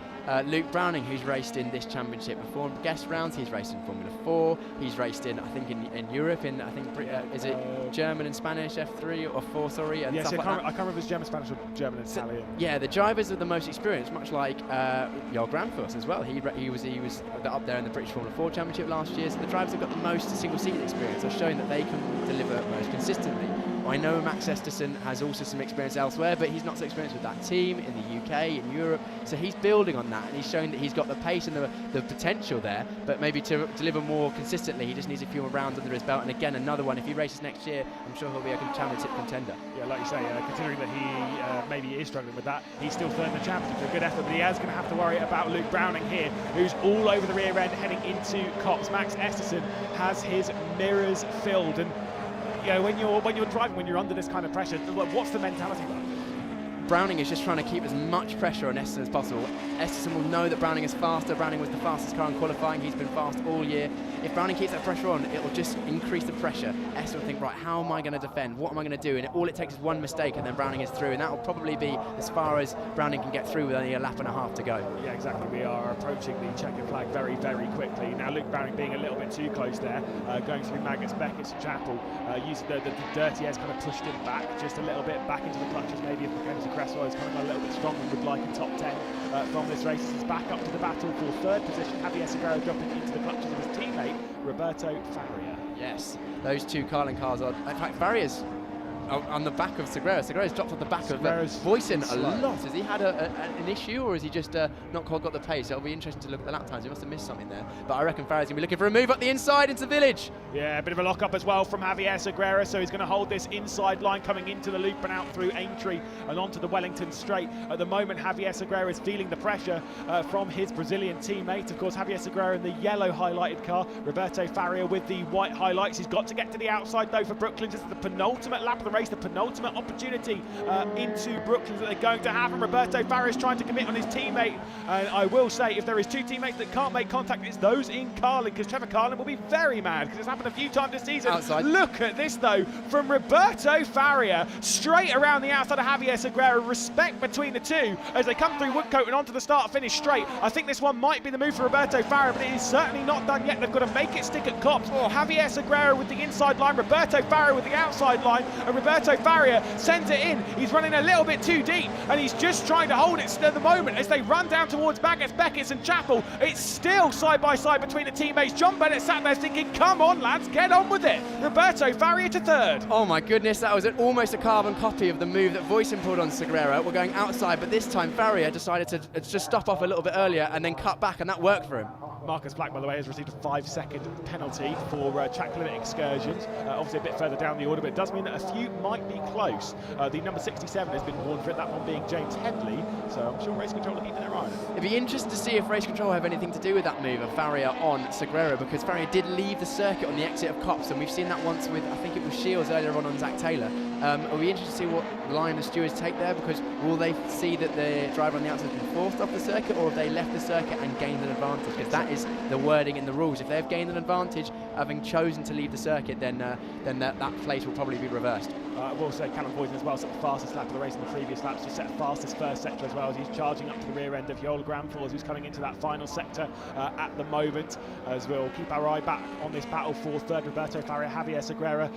Luke Browning, who's raced in this championship before in guest rounds. He's raced in Formula 4. He's raced in, I think, in Europe, in, I think, is it German and Spanish F3 or 4, sorry? And yes, stuff I can't remember if it's German, Spanish or German and Italian. Yeah, the drivers are the most experienced, much like Jarl Granfus as well. He was up there in the British Formula 4 Championship last year, so the drivers have got the most single-seater experience, are showing that they can deliver most consistently. I know Max Esserton has also some experience elsewhere, but he's not so experienced with that team in the UK, in Europe, so he's building on that, and he's showing that he's got the pace and the potential there, but maybe to deliver more consistently, he just needs a few more rounds under his belt. And again, another one, if he races next year, I'm sure he'll be a championship contender. Yeah, like you say, considering that he maybe is struggling with that, he's still 3rd in the championship, so a good effort, but he is going to have to worry about Luke Browning here, who's all over the rear end heading into Copse. Max Esserton has his mirrors filled, and when you're driving, when you're under this kind of pressure, what's the mentality like? Browning is just trying to keep as much pressure on Esserton as possible. Esserton will know that Browning is faster. Browning was the fastest car in qualifying. He's been fast all year. If Browning keeps that pressure on, it will just increase the pressure. Esserton will think, right, how am I going to defend? What am I going to do? And all it takes is one mistake, and then Browning is through. And that will probably be as far as Browning can get through with only a lap and a half to go. Yeah, exactly. We are approaching the checkered flag very, very quickly. Now, Luke Browning being a little bit too close there, going through Magnus Beckett's Chapel, using the dirty airs, kind of pushed him back just a little bit, back into the clutches. Maybe if Mackenzie Cresswell is kind of a little bit stronger than would like in top 10 from this race. He's back up to the battle for 3rd position. Javier Segura dropping into the clutches of his teammate Roberto Faria. Yes, those two Carlin cars are, in fact, Faria's on the back of Segura. Segura's dropped off the back of Voisin a lot. Has he had an issue, or has he just not quite got the pace? It'll be interesting to look at the lap times. He must have missed something there. But I reckon Farah's going to be looking for a move up the inside into Village. Yeah, a bit of a lock-up as well from Javier Segura, so he's going to hold this inside line coming into the loop and out through Aintree and onto the Wellington straight. At the moment, Javier Segura is feeling the pressure from his Brazilian teammate. Of course, Javier Segura in the yellow highlighted car, Roberto Faria with the white highlights. He's got to get to the outside though for Brooklands. This is the penultimate lap of the race, the penultimate opportunity into Brooklands that they're going to have, and Roberto Faria is trying to commit on his teammate. And I will say, if there is two teammates that can't make contact, it's those in Carlin, because Trevor Carlin will be very mad because it's happened a few times this season. Outside. Look at this though, from Roberto Faria straight around the outside of Javier Segura. Respect between the two as they come through Woodcote and onto the start-finish straight. I think this one might be the move for Roberto Faria, but it is certainly not done yet. They've got to make it stick at Copse. Javier Segura with the inside line, Roberto Faria with the outside line, and Roberto Faria sends it in. He's running a little bit too deep, and he's just trying to hold it at the moment as they run down towards Baggett's, Beckett's and Chapel. It's still side by side between the teammates. John Bennett sat there thinking, come on lads, get on with it. Roberto Faria to third. Oh my goodness, that was almost a carbon copy of the move that Voisin pulled on Segura. We're going outside, but this time Faria decided to just stop off a little bit earlier and then cut back, and that worked for him. Marcus Black, by the way, has received a 5-second penalty for track limit excursions. Obviously a bit further down the order, but it does mean that a few might be close. The number 67 has been warned for it, that one being James Headley, so I'm sure Race Control will keep their eye on it. It'd be interesting to see if Race Control have anything to do with that move of Faria on Segura, because Faria did leave the circuit on the exit of Copse, and we've seen that once with, I think it was Shields earlier on Zach Taylor. It'll be interesting to see what line the stewards take there, because will they see that the driver on the outside has been forced off the circuit, or have they left the circuit and gained an advantage? Because that is the wording in the rules. If they've gained an advantage having chosen to leave the circuit, then that place will probably be reversed. I will say Callum Boyden as well set the fastest lap of the race in the previous laps. He set the fastest first sector as well as he's charging up to the rear end of Yoel Granfors, who's coming into that final sector at the moment. As we'll keep our eye back on this battle for third. Roberto Faria, Javier Segura,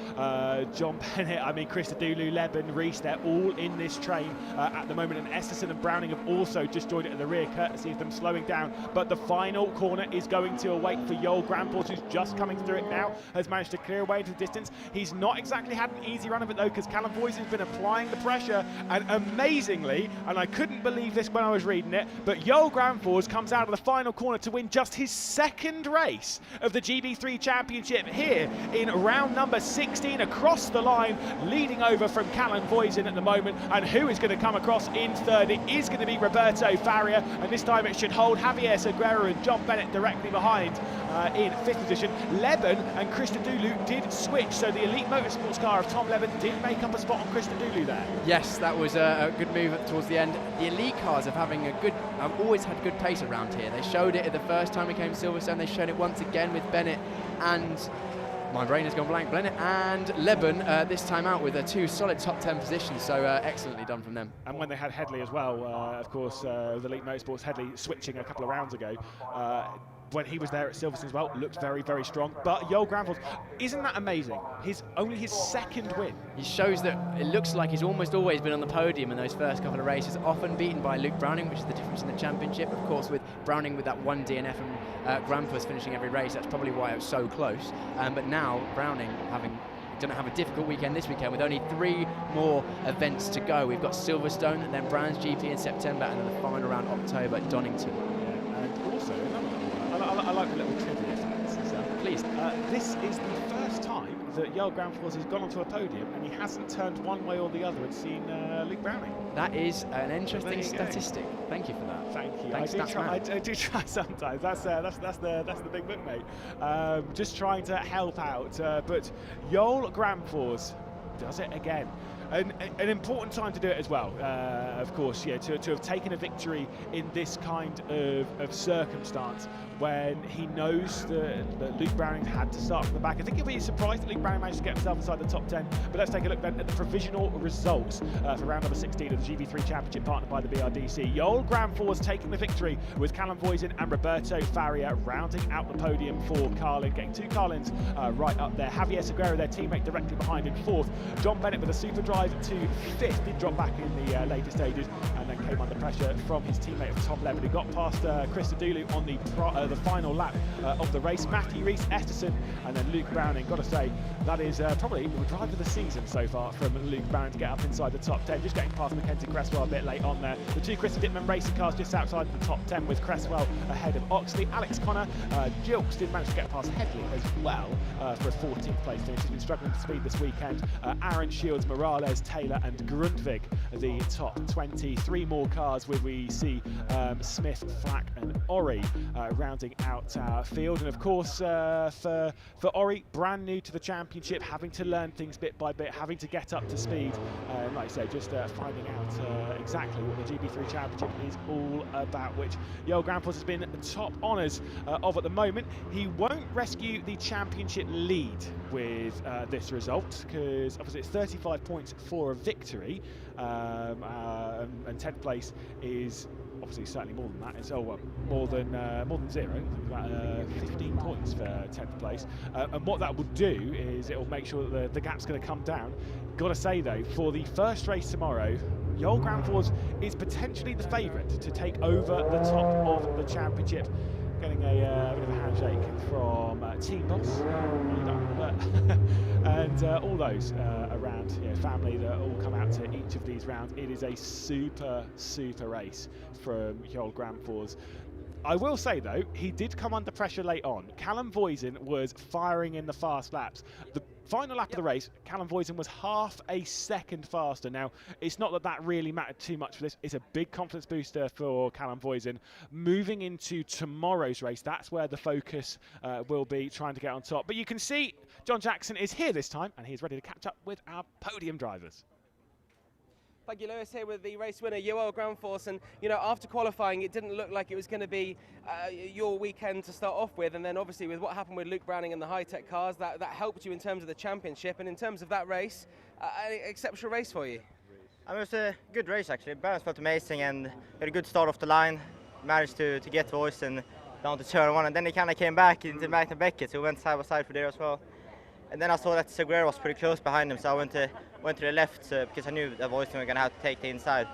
John Bennett, Chris Adulu, Leben, Reese, they're all in this train at the moment, and Esterson and Browning have also just joined it at the rear, courtesy of them slowing down. But the final corner is going to await for Yoel Granfors, who's just coming through it now, has managed to clear away into the distance. He's not exactly had an easy run of it though, because Callum Boyce has been applying the pressure, and amazingly, and I couldn't believe this when I was reading it, but Yoel Granfors comes out of the final corner to win just his second race of the GB3 Championship here in round number 16, across the line, leading over from Callum Boyce at the moment. And who is going to come across in third? It is going to be Roberto Faria, and this time it should hold Javier Segura and John Bennett directly behind in fifth position. Leben and Chris Adulu did switch, so the Elite Motorsports car of Tom Leben did make up a spot on Chris Adulu there. Yes, that was a good move towards the end. The Elite cars have always had good pace around here. They showed it the first time we came to Silverstone. They showed it once again with Bennett and my brain has gone blank. Bennett and Leben this time out with two solid top 10 positions, so excellently done from them. And when they had Headley as well, of course, with Elite Motorsports, Headley switching a couple of rounds ago. When he was there at Silverstone as well, looked very, very strong. But Yoel Granfors, isn't that amazing? Only his second win. He shows that it looks like he's almost always been on the podium in those first couple of races, often beaten by Luke Browning, which is the difference in the championship. Of course, with Browning with that one DNF and Granfors finishing every race, that's probably why it was so close. But now Browning going to have a difficult weekend this weekend with only 3 more events to go. We've got Silverstone and then Brands GP in September, and then the final round October at Donington. Yeah, and also I like the little trivia facts. Please. This is the first time that Yoel Granfors has gone onto a podium and he hasn't turned one way or the other and seen Luke Browning. That is an interesting statistic. Thank you for that. Thank you. Thanks, I do try sometimes. That's the big book, mate. Just trying to help out. But Yoel Granfors does it again. An important time to do it as well, of course, yeah, to have taken a victory in this kind of circumstance when he knows that Luke Browning had to start from the back. I think he'll be surprised that Luke Browning managed to get himself inside the top 10, but let's take a look then at the provisional results for round number 16 of the GB3 Championship partnered by the BRDC. Yoel Granfors taking the victory with Callum Boyden and Roberto Faria rounding out the podium for Carlin, getting 2 Carlins right up there. Javier Segura, their teammate, directly behind in 4th. John Bennett with a super drive to 5th, did drop back in the later stages and then came under pressure from his teammate Tom Levin, who got past Chris Adulu on the the final lap of the race. Matthew Rees, Esterson, and then Luke Browning. Got to say, that is probably the drive of the season so far from Luke Browning to get up inside the top 10, just getting past Mackenzie Cresswell a bit late on there. The two Chris Dittman racing cars just outside the top 10 with Cresswell ahead of Oxley. Alex Connor, Gilks did manage to get past Headley as well for a 14th place finish. He's been struggling for speed this weekend. Aaron Shields, Morales, Taylor and Grundtvig the top 20. Three more cars where we see Smith, Flack and Ori rounding out our field. And of course for Ori, brand new to the championship, having to learn things bit by bit, having to get up to speed. Like I say, just finding out exactly what the GB3 Championship is all about, which Joel Granfors has been top honours of at the moment. He won't rescue the championship lead with this result, because obviously it's 35 points for a victory, and 10th place is obviously certainly more than that. It's more than zero. It's about 15 points for 10th place. And what that will do is it will make sure that the gap's going to come down. Got to say though, for the first race tomorrow, Joel Granfors is potentially the favourite to take over the top of the championship. Getting a bit of a handshake from team boss, and all those around, family that all come out to each of these rounds. It is a super race from Joel Granfors. I will say though, he did come under pressure late on. Callum Voisin was firing in the fast laps. The final lap of the race, Callum Voisin was half a second faster. Now, it's not that that really mattered too much for this. It's a big confidence booster for Callum Voisin. Moving into tomorrow's race, that's where the focus will be, trying to get on top. But you can see John Jackson is here this time, and he's ready to catch up with our podium drivers. Thank you, Lewis, here with the race winner, Joel Granfors. And, after qualifying, it didn't look like it was going to be your weekend to start off with. And then, obviously, with what happened with Luke Browning and the high-tech cars, that helped you in terms of the championship. And in terms of that race, an exceptional race for you. I mean, it was a good race, actually. Balance felt amazing, and we had a good start off the line. Managed to get Voisin down to turn one, and then he kind of came back into Magnus Beckett, so we went side by side for there as well. And then I saw that Segura was pretty close behind him, so I went to the left because I knew that Voisin was going to have to take the inside.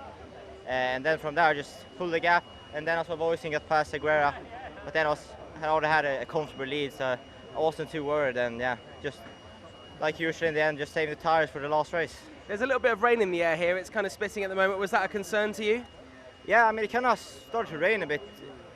And then from there I just pulled the gap, and then I saw Voisin get past Segura, but then I already had a comfortable lead, so I wasn't too worried, and yeah, just like usual in the end, just saving the tyres for the last race. There's a little bit of rain in the air here, it's kind of spitting at the moment. Was that a concern to you? Yeah, I mean, it kind of started to rain a bit,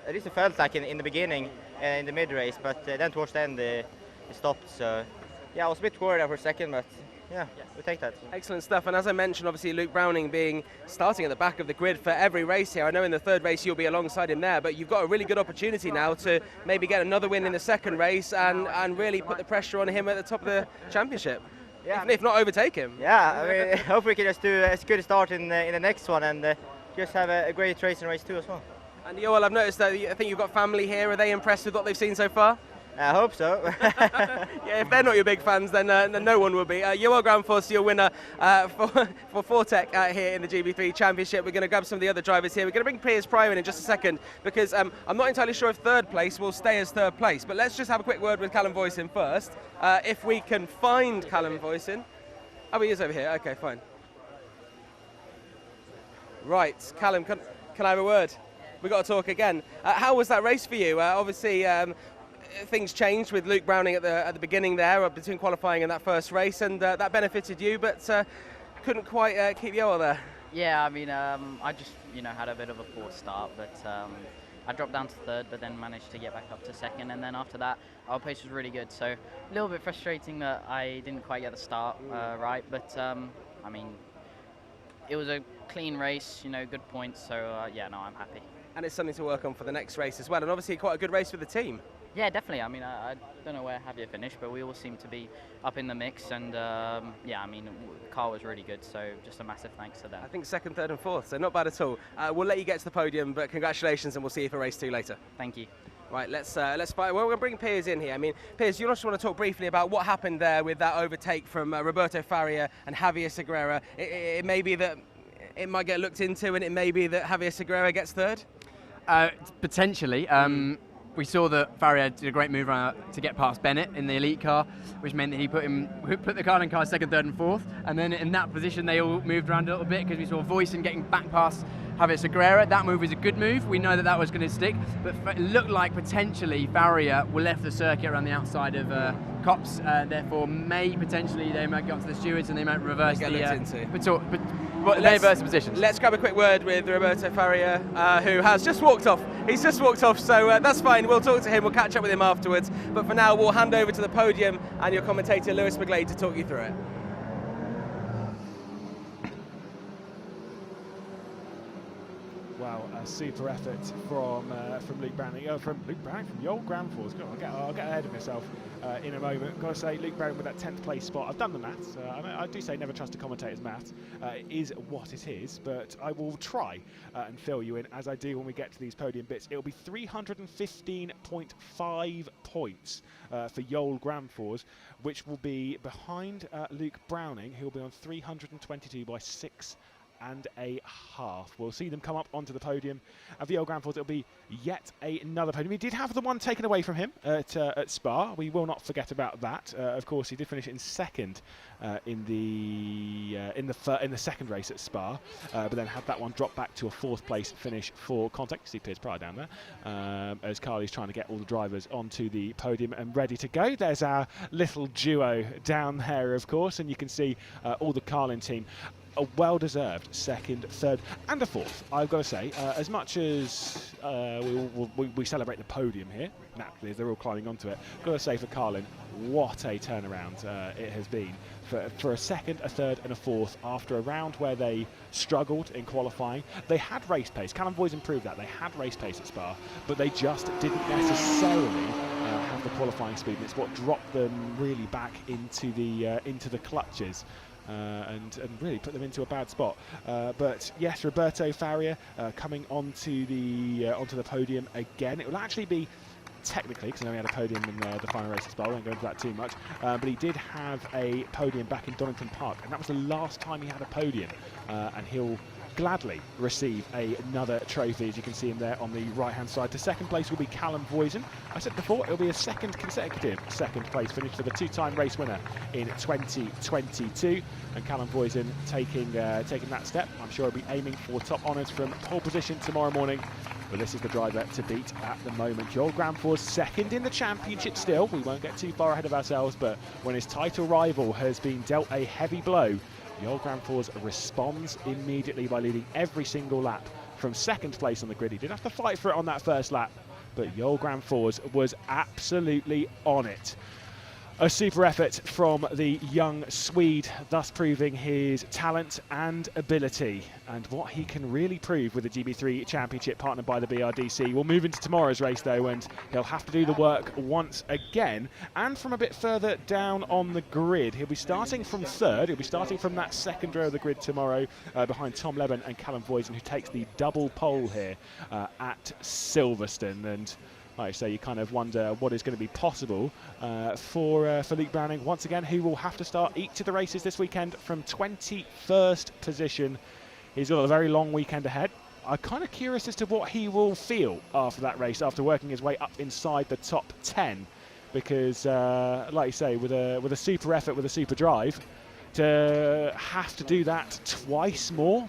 at least it felt like in the beginning, in the mid-race, but then towards the end it stopped, so yeah, I was a bit worried there for a second, but yeah, we take that. Excellent stuff. And as I mentioned, obviously Luke Browning starting at the back of the grid for every race here. I know in the third race you'll be alongside him there, but you've got a really good opportunity now to maybe get another win in the second race and really put the pressure on him at the top of the championship. Yeah, if not overtake him. Yeah, I mean, hope we can just do as good a start in the next one and just have a great race in race 2 as well. And Joel, I've noticed that I think you've got family here. Are they impressed with what they've seen so far? I hope so. Yeah, if they're not your big fans, then no one will be. Joel Granfors, your winner for Fortec here in the GB3 Championship. We're going to grab some of the other drivers here. We're going to bring Piers Pryor in just a second, because I'm not entirely sure if third place will stay as third place. But let's just have a quick word with Callum Voisin first. If we can find Callum Voisin. Oh, he is over here. Okay, fine. Right, Callum, can I have a word? We've got to talk again. How was that race for you? Obviously, things changed with Luke Browning at the beginning there, between qualifying and that first race, and that benefited you, but couldn't quite keep Joel there. Yeah, I mean, I just had a bit of a poor start, but I dropped down to third, but then managed to get back up to second, and then after that our pace was really good, so a little bit frustrating that I didn't quite get the start right, but I mean, it was a clean race, good points, so yeah, no, I'm happy. And it's something to work on for the next race as well, and obviously quite a good race for the team. Yeah, definitely. I mean, I don't know where Javier finished, but we all seem to be up in the mix, and yeah, I mean, the car was really good, so just a massive thanks to them. I think second, third and fourth, so not bad at all. We'll let you get to the podium, but congratulations, and we'll see you for race 2 later. Thank you. Right, let's fight. Well, we're going to bring Piers in here. I mean, Piers, you just want to talk briefly about what happened there with that overtake from Roberto Faria and Javier Segura. It may be that it might get looked into, and it may be that Javier Segura gets third? Potentially. We saw that Faria did a great move around to get past Bennett in the elite car, which meant that he put the Carlin car second, third and fourth, and then in that position they all moved around a little bit because we saw Voisin getting back past Javier Segura. That move is a good move. We know that that was going to stick, but it looked like potentially Faria will left the circuit around the outside of Cops. Therefore, potentially they might go up to the stewards and they might reverse reverse positions. Let's grab a quick word with Roberto Faria, who has just walked off. He's just walked off, so that's fine. We'll talk to him. We'll catch up with him afterwards. But for now, we'll hand over to the podium and your commentator Lewis McGlade to talk you through it. Wow, a super effort from Luke Browning, from Joel Granfors. I'll get ahead of myself in a moment. Got to say, Luke Browning with that 10th place spot. I've done the maths. I do say never trust a commentator's maths. It is what it is, but I will try and fill you in as I do when we get to these podium bits. It'll be 315.5 points for Joel Granfors, which will be behind Luke Browning, who will be on 322 by 6.5. We'll see them come up onto the podium. And for Joel Granfors, it'll be yet another podium. He did have the one taken away from him at Spa. We will not forget about that. Of course, he did finish in second in the second race at Spa, but then had that one drop back to a 4th place finish for Contact. You see Piers Pryor down there as Carly's trying to get all the drivers onto the podium and ready to go. There's our little duo down there, of course, and you can see all the Carlin team. A well-deserved 2nd, 3rd and a 4th, I've got to say. As much as we celebrate the podium here, naturally, as they're all climbing onto it, I've got to say for Carlin, what a turnaround it has been. For a 2nd, a 3rd and a 4th after a round where they struggled in qualifying. They had race pace. Callum Boyes improved that. They had race pace at Spa, but they just didn't necessarily have the qualifying speed, and it's what dropped them really back into the clutches. And really put them into a bad spot. But yes, Roberto Faria coming onto the podium again. It will actually be technically, because I know he had a podium in the final race as well, I won't go into that too much, but he did have a podium back in Donington Park, and that was the last time he had a podium, and he'll gladly receive another trophy, as you can see him there on the right hand side. The 2nd place will be Callum Voisin. I said before, it'll be a 2nd consecutive 2nd place finish for the 2-time race winner in 2022, and Callum Voisin taking that step. I'm sure he'll be aiming for top honours from pole position tomorrow morning, but this is the driver to beat at the moment. Joel Granfors 2nd in the championship still. We won't get too far ahead of ourselves, but when his title rival has been dealt a heavy blow, Joel Granfors responds immediately by leading every single lap from 2nd place on the grid. He did have to fight for it on that first lap, but Joel Granfors was absolutely on it. A super effort from the young Swede, thus proving his talent and ability and what he can really prove with the GB3 Championship partnered by the BRDC. We'll move into tomorrow's race though, and he'll have to do the work once again and from a bit further down on the grid. He'll be starting from 3rd. He'll be starting from that 2nd row of the grid tomorrow behind Tom Leben and Callum Voisin, who takes the double pole here at Silverstone. And like I say, you kind of wonder what is going to be possible for Luke Browning once again, who will have to start each of the races this weekend from 21st position. He's got a very long weekend ahead. I'm kind of curious as to what he will feel after that race, after working his way up inside the top 10, because like you say, with a super effort, with a super drive, to have to do that twice more.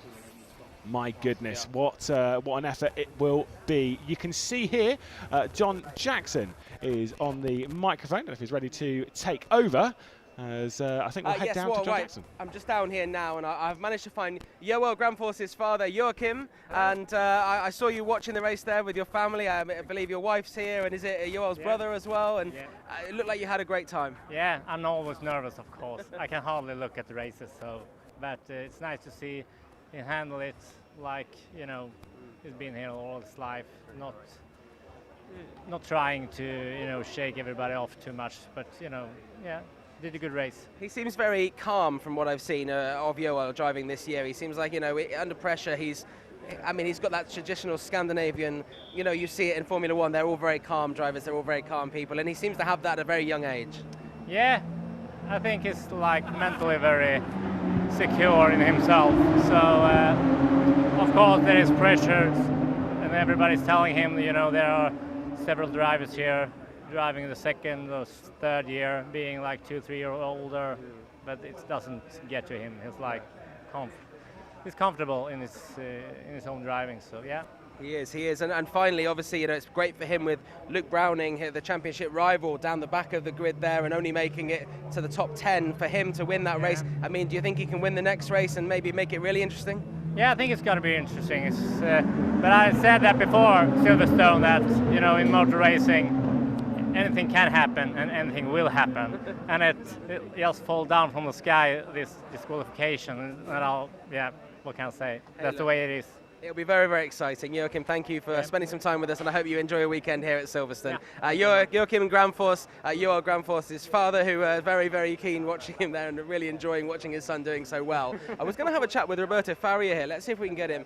My goodness, what an effort it will be. You can see here, John Jackson is on the microphone. I don't know if he's ready to take over. As I think we'll head down to John Jackson. I'm just down here now, and I've managed to find Joel Granfors' father, Joachim, and I saw you watching the race there with your family. I believe your wife's here, and is it Joel's brother as well? And it looked like you had a great time. Yeah, I'm always nervous, of course. I can hardly look at the races, but it's nice to see him handle it like, you know, he's been here all his life, not trying to, you know, shake everybody off too much, but, you know, yeah. Did a good race. He seems very calm from what I've seen of Joel driving this year. He seems like, you know, under pressure, he's got that traditional Scandinavian, you know, you see it in Formula One, they're all very calm drivers, they're all very calm people, and he seems to have that at a very young age. Yeah, I think he's like mentally very secure in himself. So, of course, there is pressure, and everybody's telling him, you know, there are several drivers here driving the 2nd or 3rd year, being like 2-3 years older, but it doesn't get to him. He's like he's comfortable in his own driving. So yeah. He is. And finally, obviously, it's great for him with Luke Browning, the championship rival, down the back of the grid there and only making it to the top 10 for him to win that race. I mean, do you think he can win the next race and maybe make it really interesting? Yeah, I think it's going to be interesting. But I said that before Silverstone, that, in motor racing, anything can happen and anything will happen. And it just fall down from the sky, this disqualification. And what can I say? That's the way it is. It'll be very, very exciting. Joachim, thank you for spending some time with us, and I hope you enjoy your weekend here at Silverstone. Joachim Granfors, Johan Granfors' father, who very, very keen watching him there and really enjoying watching his son doing so well. I was going to have a chat with Roberto Faria here. Let's see if we can get him.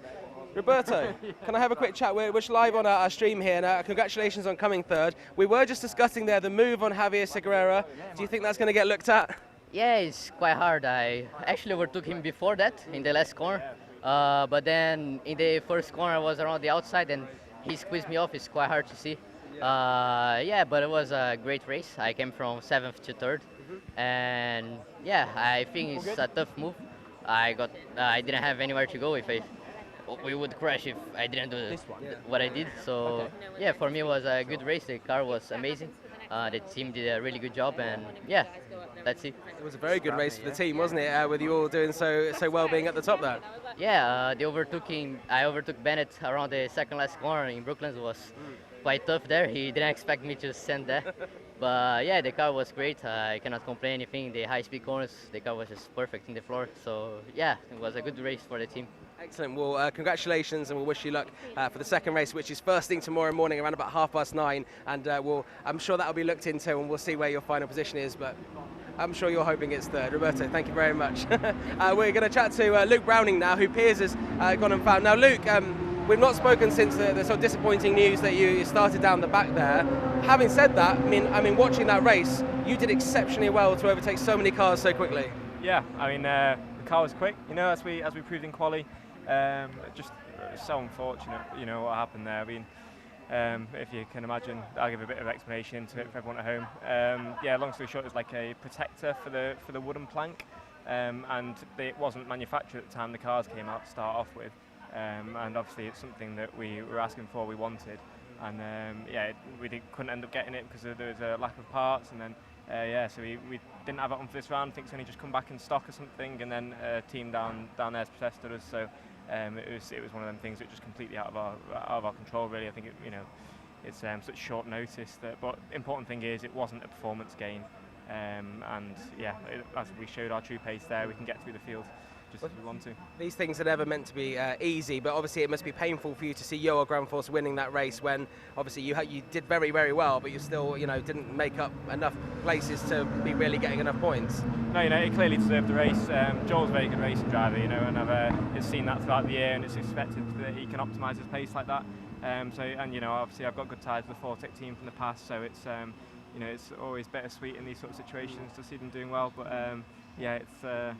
Roberto, can I have a quick chat? We're live on our stream here, and congratulations on coming third. We were just discussing there the move on Javier Seguerra. Do you think that's going to get looked at? Yeah, it's quite hard. I actually overtook him before that in the last corner. But then in the first corner I was around the outside and he squeezed me off. It's quite hard to see. But it was a great race. I came from 7th to 3rd. And yeah, I think it's a tough move. I didn't have anywhere to go. We would crash if I didn't do what I did. So yeah, for me it was a good race. The car was amazing. The team did a really good job, and yeah, that's it. It was a very good race for the team, wasn't it? With you all doing so well, being at the top there. Yeah, I overtook Bennett around the second last corner in Brooklands. It was quite tough there. He didn't expect me to stand there. But yeah, the car was great. I cannot complain anything. The high-speed corners, the car was just perfect in the floor. So yeah, it was a good race for the team. Excellent. Well, congratulations, and we'll wish you luck for the second race, which is first thing tomorrow morning around about 9:30. And I'm sure that'll be looked into, and we'll see where your final position is. But I'm sure you're hoping it's third. Roberto, thank you very much. We're going to chat to Luke Browning now, who Piers has gone and found. Now, Luke, we've not spoken since the sort of disappointing news that you started down the back there. Having said that, I mean, watching that race, you did exceptionally well to overtake so many cars so quickly. Yeah, I mean, the car was quick, as we proved in quali. Just so unfortunate, what happened there. I mean, if you can imagine, I'll give a bit of explanation into it for everyone at home. Long story short, it was like a protector for the wooden plank, and it wasn't manufactured at the time the cars came out to start off with. And obviously it's something that we were asking for, we wanted, and we couldn't end up getting it because there was a lack of parts, and then so we didn't have it on for this round. I think it's only just come back in stock or something, and then a team down there's protested us. So it was one of them things that just completely out of our control, really. I think it's such short notice but important thing is it wasn't a performance gain, as we showed our true pace there, we can get through the field just as we want to. These things are never meant to be easy, but obviously it must be painful for you to see Johan Granfors winning that race when obviously you did very, very well, but you still didn't make up enough places to be really getting enough points. No, he clearly deserved the race. Joel's a very good racing driver, and I've seen that throughout the year, and it's expected that he can optimise his pace like that. Obviously I've got good ties with the Fortec team from the past, so it's it's always bittersweet in these sort of situations to see them doing well. But it's a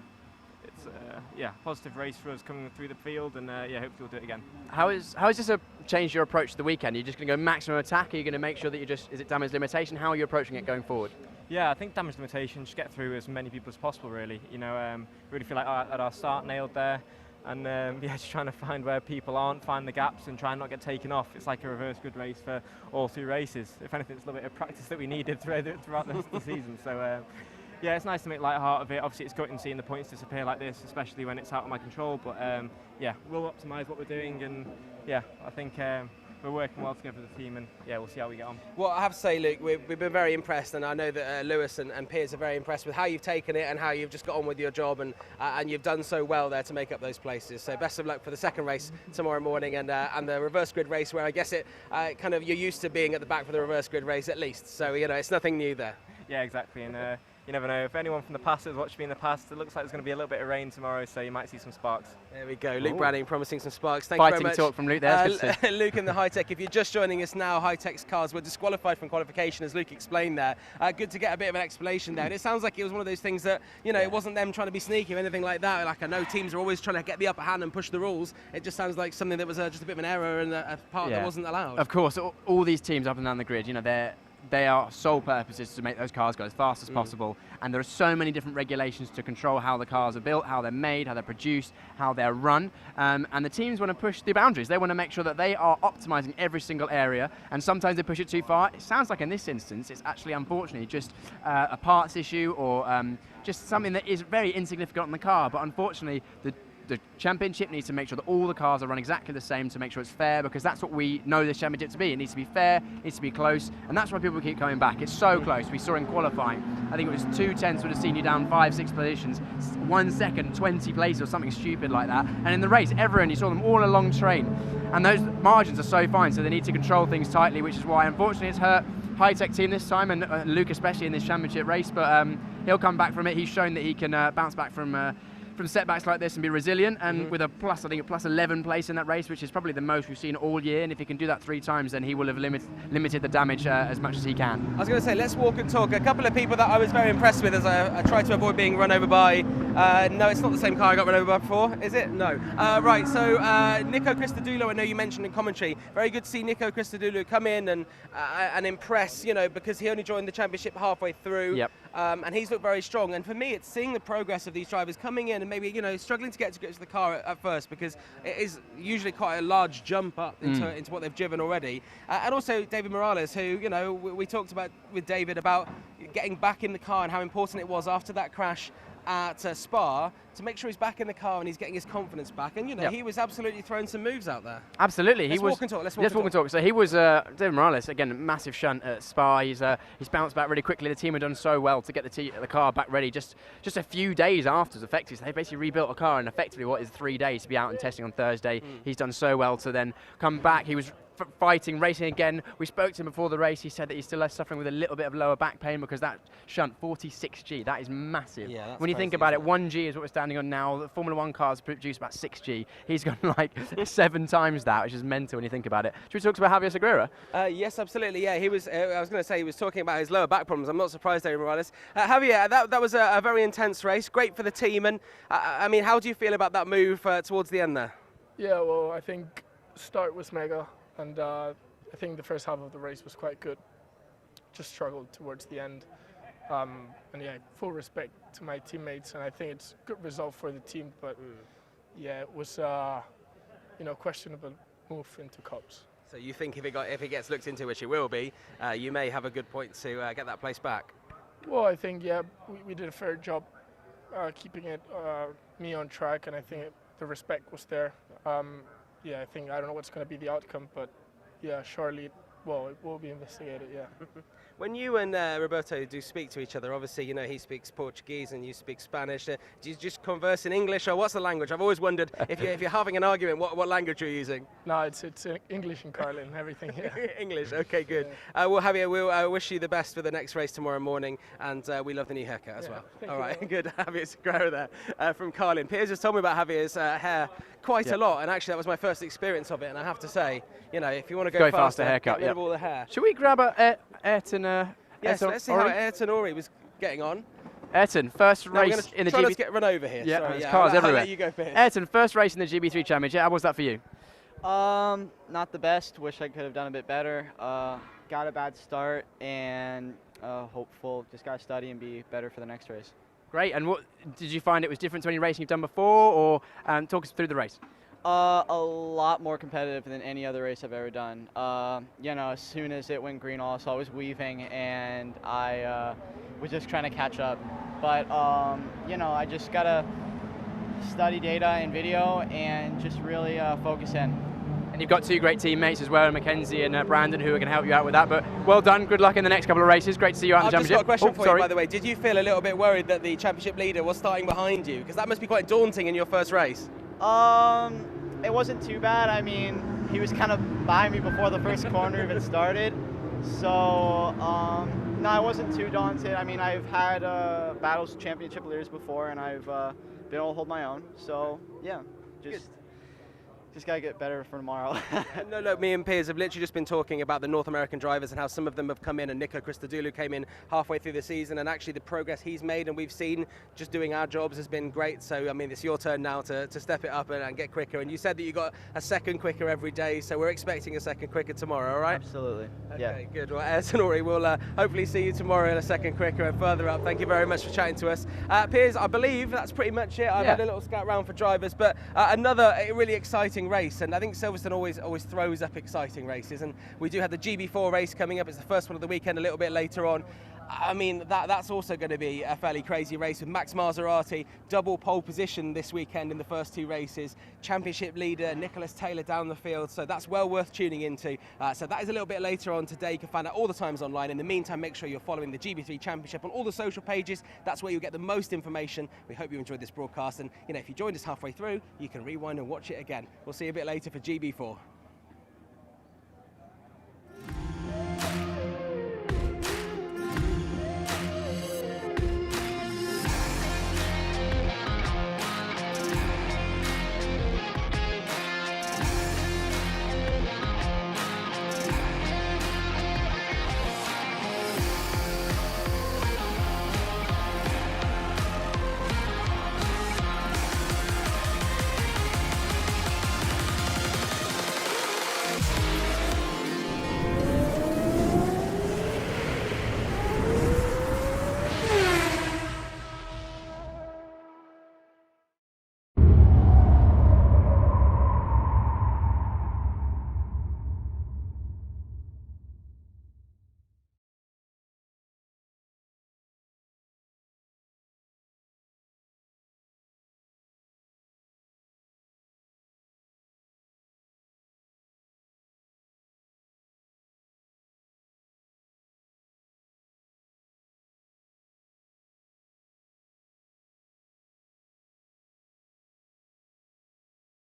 positive race for us coming through the field, and hopefully we'll do it again. How is this changed your approach to the weekend? Are you just going to go maximum attack? Are you going to make sure that is it damage limitation? How are you approaching it going forward? Yeah, I think damage limitation, just get through as many people as possible, really. Really feel like at our start nailed there, and just trying to find where people aren't, find the gaps, and try and not get taken off. It's like a reverse grid race for all 3 races. If anything, it's a little bit of practice that we needed throughout the season. So. It's nice to make light heart of it. Obviously, it's gutting seeing the points disappear like this, especially when it's out of my control. But we'll optimise what we're doing, and I think we're working well together as a team, and we'll see how we get on. Well, I have to say, Luke, we've been very impressed, and I know that Lewis and Piers are very impressed with how you've taken it and how you've just got on with your job, and you've done so well there to make up those places. So best of luck for the second race tomorrow morning, and the reverse grid race, where I guess you're used to being at the back for the reverse grid race at least. So it's nothing new there. Yeah, exactly, and you never know. If anyone from the past has watched me in the past, it looks like there's going to be a little bit of rain tomorrow, so you might see some sparks. There we go. Luke Browning promising some sparks. Thank you very much. Fighting talk from Luke there. Luke in the High-Tech. If you're just joining us now, High-Tech's cars were disqualified from qualification, as Luke explained there. Good to get a bit of an explanation there. And it sounds like it was one of those things that, it wasn't them trying to be sneaky or anything like that. Like, I know teams are always trying to get the upper hand and push the rules. It just sounds like something that was just a bit of an error and a part that wasn't allowed. Of course, all these teams up and down the grid, their sole purpose is to make those cars go as fast as possible. And there are so many different regulations to control how the cars are built, how they're made, how they're produced, how they're run. And the teams want to push the boundaries. They want to make sure that they are optimizing every single area. And sometimes they push it too far. It sounds like in this instance, it's actually unfortunately just a parts issue or just something that is very insignificant on the car. But unfortunately, the championship needs to make sure that all the cars are run exactly the same to make sure it's fair, because that's what we know this championship to be. It needs to be fair, it needs to be close, and that's why people keep coming back. It's so close. We saw in qualifying, I think it was 2/10 would have seen you down 5-6 positions, 1 second, 20 places or something stupid like that. And in the race, everyone, you saw them all along train. And those margins are so fine, so they need to control things tightly, which is why, unfortunately, it's hurt high-tech team this time, and Luke especially in this championship race, but he'll come back from it. He's shown that he can bounce back from setbacks like this and be resilient, and with a plus, I think a plus 11 place in that race, which is probably the most we've seen all year. And if he can do that 3 times, then he will have limited the damage as much as he can. I was going to say, let's walk and talk. A couple of people that I was very impressed with as I tried to avoid being run over by. No, it's not the same car I got run over by before, is it? No. Right, so Nico Christodoulou, I know you mentioned in commentary. Very good to see Nico Christodoulou come in and impress, you know, because he only joined the championship halfway through. Yep. And he's looked very strong. And for me, it's seeing the progress of these drivers coming in and maybe, you know, struggling to get to the car at first, because it is usually quite a large jump up into what they've driven already. And also David Morales, who, you know, we talked about with David about getting back in the car and how important it was after that crash at Spa to make sure he's back in the car and he's getting his confidence back. And, you know, he was absolutely throwing some moves out there. Absolutely. Let's walk and talk. Let's walk and talk. So he was, David Morales, again, a massive shunt at Spa. He's bounced back really quickly. The team had done so well to get the car back ready just a few days afterwards, effectively. So they basically rebuilt a car in effectively what is 3 days to be out and testing on Thursday. He's done so well to then come back. He was fighting, racing again. We spoke to him before the race. He said that he's still suffering with a little bit of lower back pain because that shunt, 46G, that is massive. Yeah, that's when you think about it, 1G is what we're standing on now. The Formula 1 cars produce about 6G. He's gone like 7 times that, which is mental when you think about it. Should we talk about Javier Segura? Yes, absolutely. Yeah, he was. I was going to say he was talking about his lower back problems. I'm not surprised, David Morales. Javier, that was a very intense race. Great for the team. And I mean, how do you feel about that move towards the end there? Yeah, well, I think start was mega, and I think the first half of the race was quite good. Just struggled towards the end. And yeah, full respect to my teammates, and I think it's a good result for the team, but yeah, it was you know, questionable move into Cups. So you think if it gets looked into, which it will be, you may have a good point to get that place back? Well, I think, yeah, we did a fair job keeping me on track, and I think the respect was there. Yeah, I don't know what's going to be the outcome, but yeah, surely, well, it will be investigated, yeah. When you and Roberto do speak to each other, obviously, you know, he speaks Portuguese and you speak Spanish. Do you just converse in English, or what's the language? I've always wondered if you're having an argument, what language you're using? No, it's English and Carlin, everything, yeah. English, okay, good. Yeah. Well, Javier, we'll wish you the best for the next race tomorrow morning, and we love the new haircut as well. All right, good. Javier Segura there from Carlin. Piers just told me about Javier's hair quite a lot, and actually that was my first experience of it, and I have to say, you know, if you want to go faster, haircut, get rid of all the hair. Should we grab Ayrton? Yes, let's see how Ayrton Ori was getting on. Ayrton, first race in the GB3. Let's get run over here. Yeah, sorry, there's cars everywhere. You go, Piers. Ayrton, first race in the GB3 Championship. How was that for you? Not the best. Wish I could have done a bit better. Got a bad start, and hopeful. Just got to study and be better for the next race. Great. And what did you find it was different to any racing you've done before, or talk us through the race? A lot more competitive than any other race I've ever done. You know, as soon as it went green, also I was weaving, and I was just trying to catch up. But you know, I just gotta study data and video and just really focus in. And you've got 2 great teammates as well, Mackenzie and Brandon, who are going to help you out with that. But well done, good luck in the next couple of races. Great to see you out in the championship. I've just got a question for you, by the way. Did you feel a little bit worried that the championship leader was starting behind you? Because that must be quite daunting in your first race. It wasn't too bad. I mean, he was kind of behind me before the first corner even started. So, no, I wasn't too daunted. I mean, I've had battles with championship leaders before, and I've been able to hold my own. So, yeah, just just gotta get better for tomorrow. No, look, me and Piers have literally just been talking about the North American drivers and how some of them have come in, and Nico Christodoulou came in halfway through the season, and actually the progress he's made and we've seen just doing our jobs has been great. So I mean, it's your turn now to step it up and get quicker. And you said that you got a second quicker every day, so we're expecting a second quicker tomorrow, all right? Absolutely. Okay, good. Well, Ayrton, we'll hopefully see you tomorrow in a second quicker and further up. Thank you very much for chatting to us. Piers, I believe that's pretty much it. I've had a little scout round for drivers, but another really exciting race, and I think Silverstone always throws up exciting races, and we do have the GB4 race coming up. It's the first one of the weekend a little bit later on. I mean, that's also going to be a fairly crazy race with Max Maserati, double pole position this weekend in the first two races, championship leader Nicholas Taylor down the field, so that's well worth tuning into. So that is a little bit later on today. You can find out all the times online. In the meantime, make sure you're following the GB3 Championship on all the social pages. That's where you'll get the most information. We hope you enjoyed this broadcast, and if you joined us halfway through, you can rewind and watch it again. We'll see you a bit later for GB4.